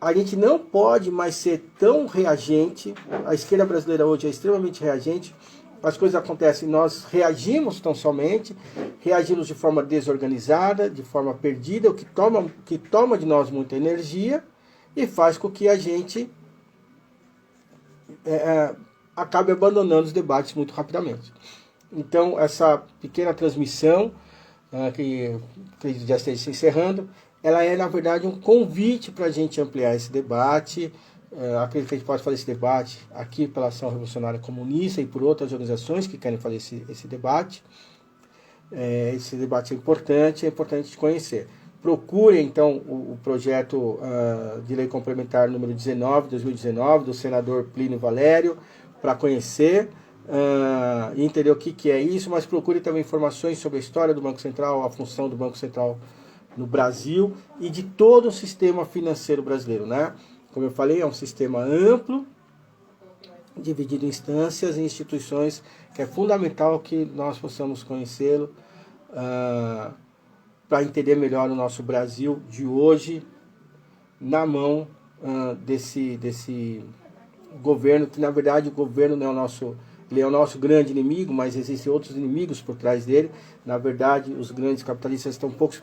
A gente não pode mais ser tão reagente. A esquerda brasileira hoje é extremamente reagente. As coisas acontecem, nós reagimos tão somente, reagimos de forma desorganizada, de forma perdida, o que toma de nós muita energia e faz com que a gente acabe abandonando os debates muito rapidamente. Então, essa pequena transmissão, que já esteja se encerrando, ela é, na verdade, um convite para a gente ampliar esse debate. Acredito que a gente pode fazer esse debate aqui pela Ação Revolucionária Comunista e por outras organizações que querem fazer esse debate. Esse debate é importante de conhecer. Procure, então, o projeto de lei complementar número 19, 2019, do senador Plínio Valério, para conhecer e entender o que é isso, mas procure também informações sobre a história do Banco Central, a função do Banco Central no Brasil e de todo o sistema financeiro brasileiro, né? Como eu falei, é um sistema amplo, dividido em instâncias e instituições, que é fundamental que nós possamos conhecê-lo para entender melhor o nosso Brasil de hoje, na mão desse governo, que na verdade o governo não é ele é o nosso grande inimigo, mas existem outros inimigos por trás dele. Na verdade, os grandes capitalistas estão pouco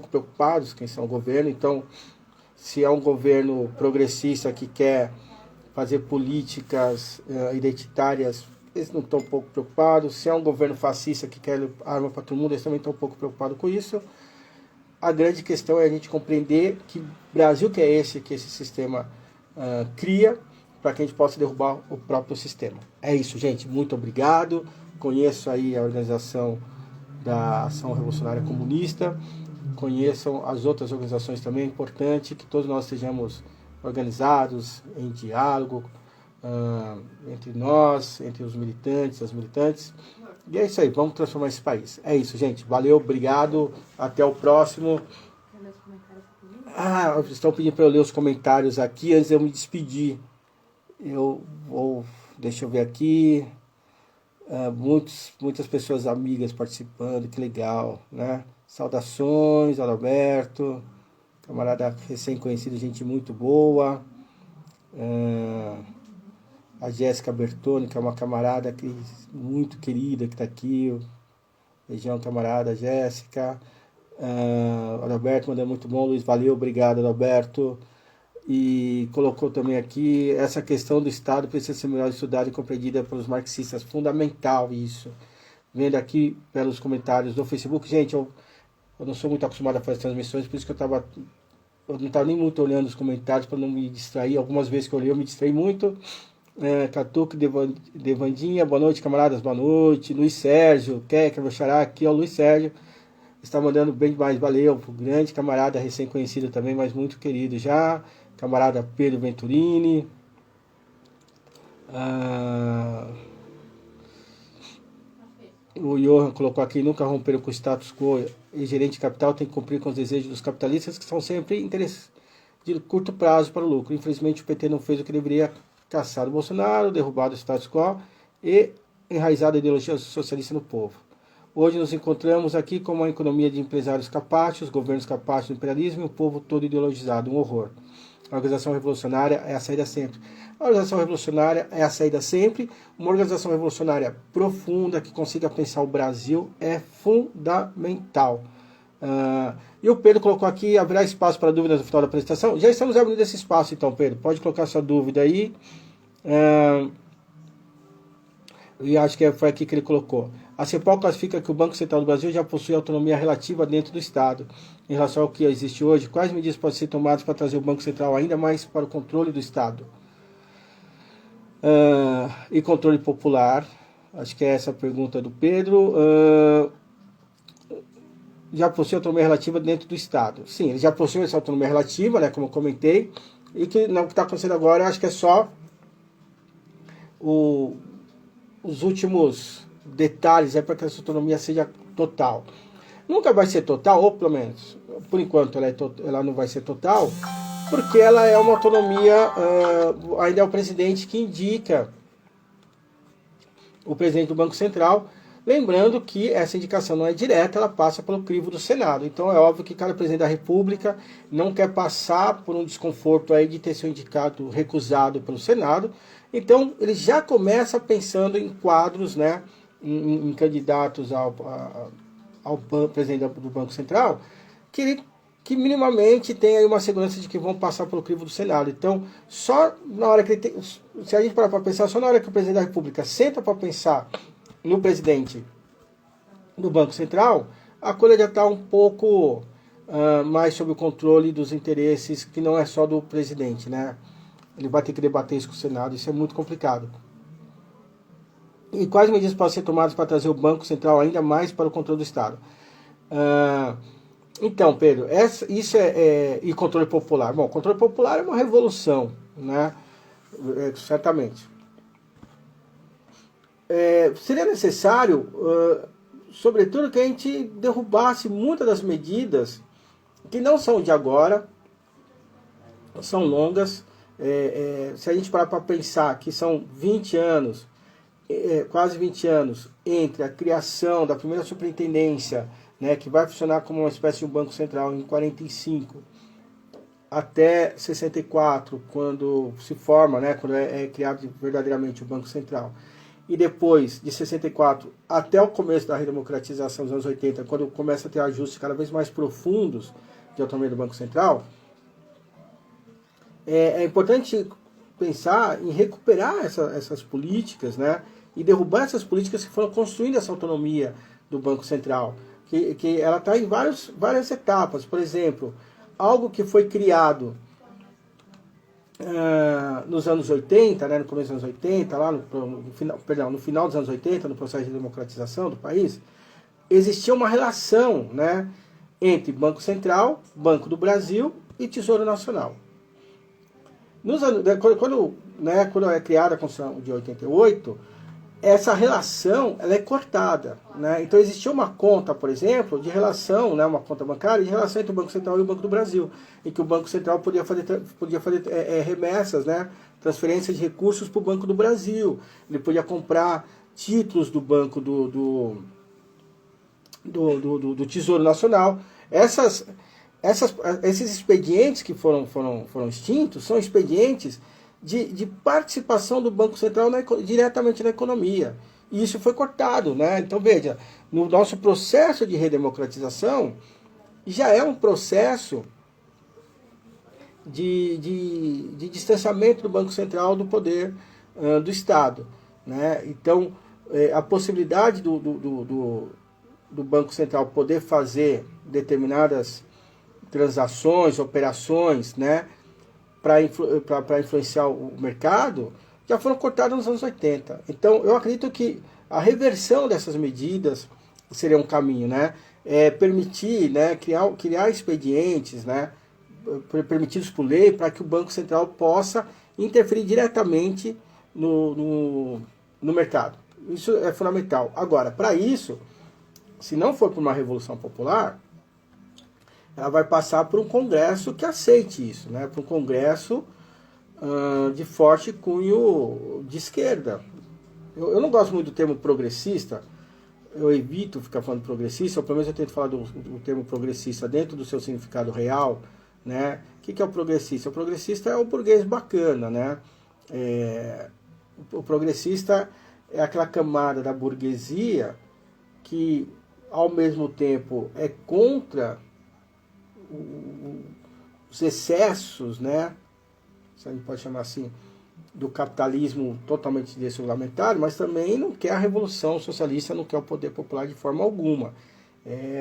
preocupados quem são o governo. Então, se é um governo progressista que quer fazer políticas identitárias, eles não estão um pouco preocupados. Se é um governo fascista que quer arma para todo mundo, eles também estão um pouco preocupados com isso. A grande questão é a gente compreender que Brasil que é esse que esse sistema cria, para que a gente possa derrubar o próprio sistema. É isso, gente. Muito obrigado. Conheço aí a organização da Ação Revolucionária Comunista. Conheçam as outras organizações também. É importante que todos nós estejamos organizados, em diálogo, entre nós, entre os militantes, as militantes. E é isso aí. Vamos transformar esse país. É isso, gente. Valeu, obrigado. Até o próximo. Estão pedindo para eu ler os comentários aqui antes de eu me despedir. Deixa eu ver aqui, muitas pessoas amigas participando, que legal, né? Saudações, Adalberto, camarada recém-conhecido, gente muito boa. A Jéssica Bertoni, que é uma camarada muito querida que está aqui. Beijão, camarada Jéssica. Adalberto mandando muito bom. Luiz, valeu, obrigado, Adalberto. E colocou também aqui, essa questão do Estado precisa ser melhor estudada e compreendida pelos marxistas. Fundamental isso. Vendo aqui pelos comentários do Facebook. Gente, eu não sou muito acostumado a fazer transmissões, por isso que eu não estava nem muito olhando os comentários para não me distrair. Algumas vezes que eu olhei, eu me distraí muito. Catuque, Devandinha, boa noite, camaradas, boa noite. Luiz Sérgio, quer meu xará, aqui é o Luiz Sérgio. Está mandando bem demais, valeu. Grande camarada, recém-conhecido também, mas muito querido já. Camarada Pedro Venturini. O Johan colocou aqui, nunca romperam com o status quo e gerente de capital tem que cumprir com os desejos dos capitalistas, que são sempre interesses de curto prazo para o lucro. Infelizmente o PT não fez o que deveria, caçar o Bolsonaro, derrubado o status quo e enraizado a ideologia socialista no povo. Hoje nos encontramos aqui com uma economia de empresários capaces, governos capaces do imperialismo e o povo todo ideologizado, um horror. A organização revolucionária é a saída sempre. A organização revolucionária é a saída sempre. Uma organização revolucionária profunda que consiga pensar o Brasil é fundamental. E o Pedro colocou aqui, haverá espaço para dúvidas no final da apresentação? Já estamos abrindo esse espaço então, Pedro. Pode colocar sua dúvida aí. E acho que foi aqui que ele colocou. A CEPAL classifica que o Banco Central do Brasil já possui autonomia relativa dentro do Estado. Em relação ao que existe hoje, quais medidas podem ser tomadas para trazer o Banco Central ainda mais para o controle do Estado? E controle popular, acho que é essa a pergunta do Pedro. Já possui autonomia relativa dentro do Estado. Sim, ele já possui essa autonomia relativa, né, como eu comentei, e que não, o que está acontecendo agora, eu acho que é só os últimos detalhes para que essa autonomia seja total. Nunca vai ser total, ou pelo menos, por enquanto ela não vai ser total, porque ela é uma autonomia, ainda é o presidente que indica o presidente do Banco Central, lembrando que essa indicação não é direta, ela passa pelo crivo do Senado. Então é óbvio que cada presidente da República não quer passar por um desconforto aí de ter seu indicado recusado pelo Senado. Então ele já começa pensando em quadros, né, em candidatos ao presidente do Banco Central, que minimamente tem aí uma segurança de que vão passar pelo crivo do Senado. Então, só na hora que ele tem, se a gente parar para pensar, só na hora que o presidente da República senta para pensar no presidente do Banco Central, a coisa já está um pouco mais sob o controle dos interesses, que não é só do presidente, né? Ele vai ter que debater isso com o Senado, isso é muito complicado. E quais medidas podem ser tomadas para trazer o Banco Central ainda mais para o controle do Estado? Então, Pedro, isso e controle popular. Bom, controle popular é uma revolução, né? Certamente. Seria necessário, sobretudo, que a gente derrubasse muitas das medidas que não são de agora, são longas. Se a gente parar para pensar que são 20 anos, quase 20 anos, entre a criação da primeira superintendência, né, que vai funcionar como uma espécie de um banco central em 45, até 64, quando se forma, né, quando é criado verdadeiramente o Banco Central. E depois, de 64 até o começo da redemocratização dos anos 80, quando começa a ter ajustes cada vez mais profundos de autonomia do Banco Central, é importante pensar em recuperar essas políticas, né, e derrubar essas políticas que foram construindo essa autonomia do Banco Central, que ela está em várias etapas. Por exemplo, algo que foi criado nos anos 80, né, no começo dos anos 80, lá no final dos anos 80, no processo de democratização do país, existia uma relação, né, entre Banco Central, Banco do Brasil e Tesouro Nacional. Quando é criada a Constituição de 88, essa relação ela é cortada, né? Então existia uma conta, por exemplo, de relação, né, uma conta bancária de relação entre o Banco Central e o Banco do Brasil, em que o Banco Central podia fazer remessas, né, transferência de recursos para o Banco do Brasil. Ele podia comprar títulos do Banco do Tesouro Nacional. Esses expedientes que foram extintos são expedientes de participação do Banco Central diretamente na economia. E isso foi cortado, né? Então, veja, no nosso processo de redemocratização, já é um processo de distanciamento do Banco Central do poder do Estado, né? Então, a possibilidade do Banco Central poder fazer determinadas transações, operações, né, para influenciar o mercado, já foram cortadas nos anos 80. Então, eu acredito que a reversão dessas medidas seria um caminho, né? Permitir, né, criar expedientes, né, permitidos por lei, para que o Banco Central possa interferir diretamente no mercado. Isso é fundamental. Agora, para isso, se não for por uma revolução popular, ela vai passar por um Congresso que aceite isso, né? Por um Congresso de forte cunho de esquerda. Eu não gosto muito do termo progressista, eu evito ficar falando progressista, ou pelo menos eu tento falar do termo progressista dentro do seu significado real, né? O que é o progressista? O progressista é o burguês bacana, né? O progressista é aquela camada da burguesia que, ao mesmo tempo, é contra os excessos, né, se a gente pode chamar assim, do capitalismo totalmente desregulamentado, mas também não quer a revolução socialista, não quer o poder popular de forma alguma.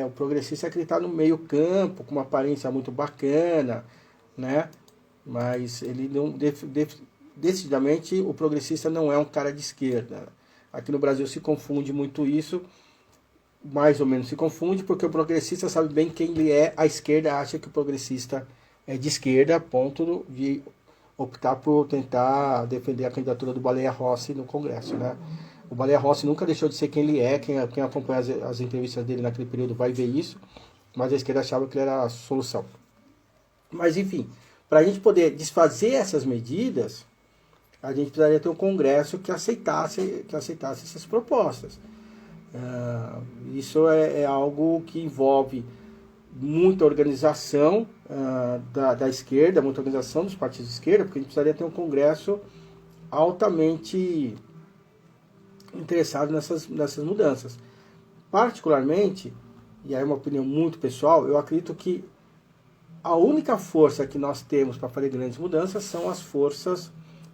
O progressista acredita no meio campo, com uma aparência muito bacana, né, mas ele não decididamente, o progressista não é um cara de esquerda. Aqui no Brasil se confunde muito isso, mais ou menos se confunde, porque o progressista sabe bem quem ele é, a esquerda acha que o progressista é de esquerda, a ponto de optar por tentar defender a candidatura do Baleia Rossi no Congresso, né? O Baleia Rossi nunca deixou de ser quem ele é, quem acompanha as entrevistas dele naquele período vai ver isso, mas a esquerda achava que ele era a solução. Mas enfim, para a gente poder desfazer essas medidas, a gente precisaria ter um Congresso que aceitasse essas propostas. Isso é algo que envolve muita organização da esquerda, muita organização dos partidos de esquerda, porque a gente precisaria ter um Congresso altamente interessado nessas mudanças. Particularmente, e aí é uma opinião muito pessoal, eu acredito que a única força que nós temos para fazer grandes mudanças são as forças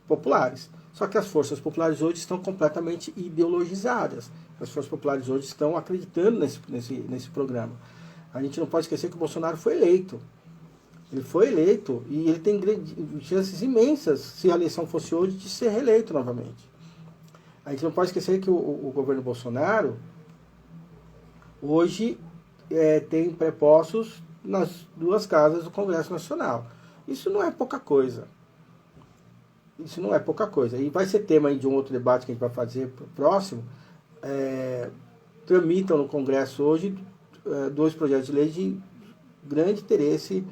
populares. Só que as forças populares hoje estão completamente ideologizadas. As forças populares hoje estão acreditando nesse programa. A gente não pode esquecer que o Bolsonaro foi eleito. Ele foi eleito e ele tem chances imensas, se a eleição fosse hoje, de ser reeleito novamente. A gente não pode esquecer que o governo Bolsonaro hoje tem prepostos nas duas casas do Congresso Nacional. Isso não é pouca coisa. Isso não é pouca coisa. E vai ser tema aí de um outro debate que a gente vai fazer pro próximo. Tramitam no Congresso hoje 2 projetos de lei de grande interesse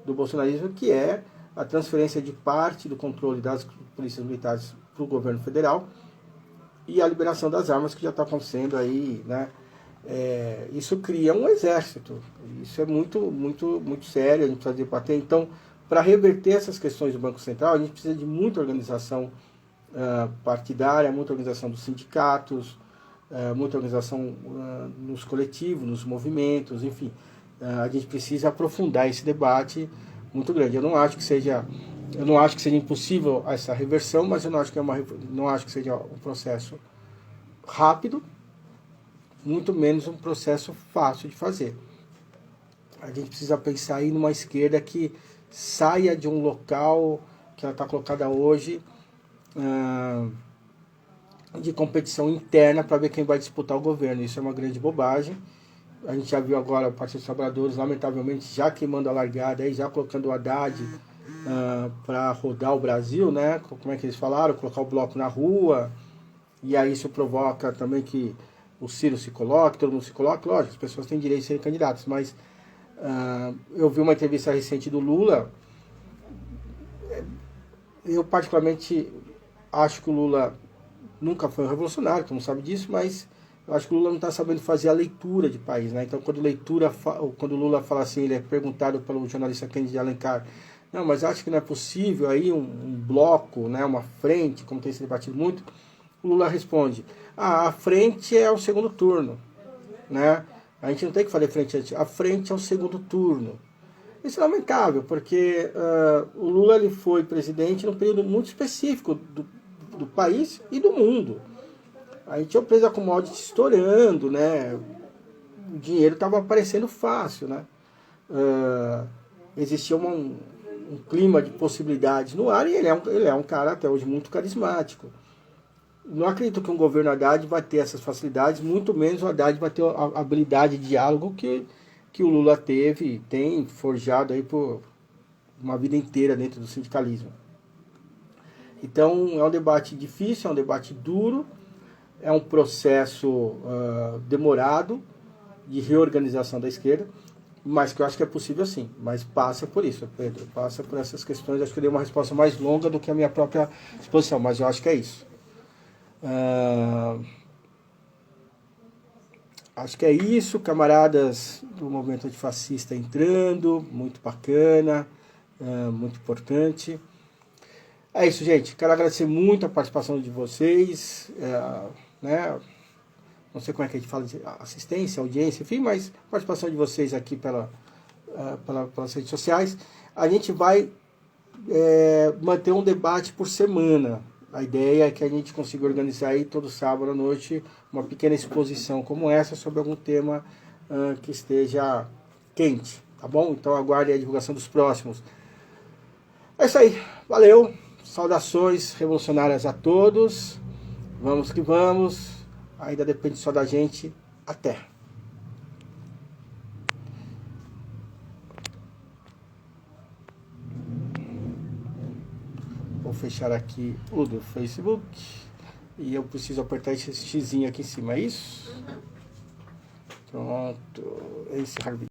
do bolsonarismo, que é a transferência de parte do controle das polícias militares para o governo federal e a liberação das armas, que já está acontecendo aí, né? Isso cria um exército. Isso é muito, muito, muito sério, a gente precisa debater. Então, para reverter essas questões do Banco Central, a gente precisa de muita organização partidária, muita organização dos sindicatos, muita organização nos coletivos, nos movimentos, enfim. A gente precisa aprofundar esse debate muito grande. Eu não acho que seja impossível essa reversão, mas eu não acho que seja um processo rápido, muito menos um processo fácil de fazer. A gente precisa pensar aí numa esquerda que saia de um local que ela está colocada hoje de competição interna para ver quem vai disputar o governo. Isso é uma grande bobagem. A gente já viu agora o Partido dos Trabalhadores, lamentavelmente, já queimando a largada, aí, já colocando o Haddad para rodar o Brasil, né? Como é que eles falaram? Colocar o bloco na rua. E aí isso provoca também que o Ciro se coloque, todo mundo se coloque. Lógico, as pessoas têm direito de serem candidatos, mas eu vi uma entrevista recente do Lula. Eu particularmente acho que o Lula nunca foi um revolucionário, todo mundo sabe disso, mas eu acho que o Lula não está sabendo fazer a leitura de país, né? Então, quando o Lula fala assim, ele é perguntado pelo jornalista Kennedy de Alencar, não, mas acho que não é possível aí um bloco, né, uma frente, como tem se debatido muito, o Lula responde, a frente é o segundo turno, né? A gente não tem que fazer frente, a frente é o segundo turno. Isso é lamentável, porque o Lula ele foi presidente num período muito específico do país e do mundo. A gente tinha o preço da commodity estourando, né? O dinheiro estava aparecendo fácil, né? Existia um clima de possibilidades no ar e ele é um cara até hoje muito carismático. Não acredito que um governo Haddad vai ter essas facilidades, muito menos o Haddad vai ter a habilidade de diálogo que o Lula teve, tem forjado aí por uma vida inteira dentro do sindicalismo. Então é um debate difícil, é um debate duro, é um processo demorado de reorganização da esquerda, mas que eu acho que é possível sim, mas passa por isso, Pedro, passa por essas questões. Acho que eu dei uma resposta mais longa do que a minha própria exposição, mas eu acho que é isso. Acho que é isso, camaradas do movimento antifascista entrando, muito bacana, muito importante. É isso, gente. Quero agradecer muito a participação de vocês, né? Não sei como é que a gente fala de assistência, audiência, enfim, mas a participação de vocês aqui pelas redes sociais. A gente vai manter um debate por semana. A ideia é que a gente consiga organizar aí todo sábado à noite uma pequena exposição como essa sobre algum tema que esteja quente, tá bom? Então aguarde a divulgação dos próximos. É isso aí. Valeu! Saudações revolucionárias a todos. Vamos que vamos. Ainda depende só da gente. Até. Vou fechar aqui o do Facebook. E eu preciso apertar esse xizinho aqui em cima, é isso? Pronto. Encerrar o vídeo.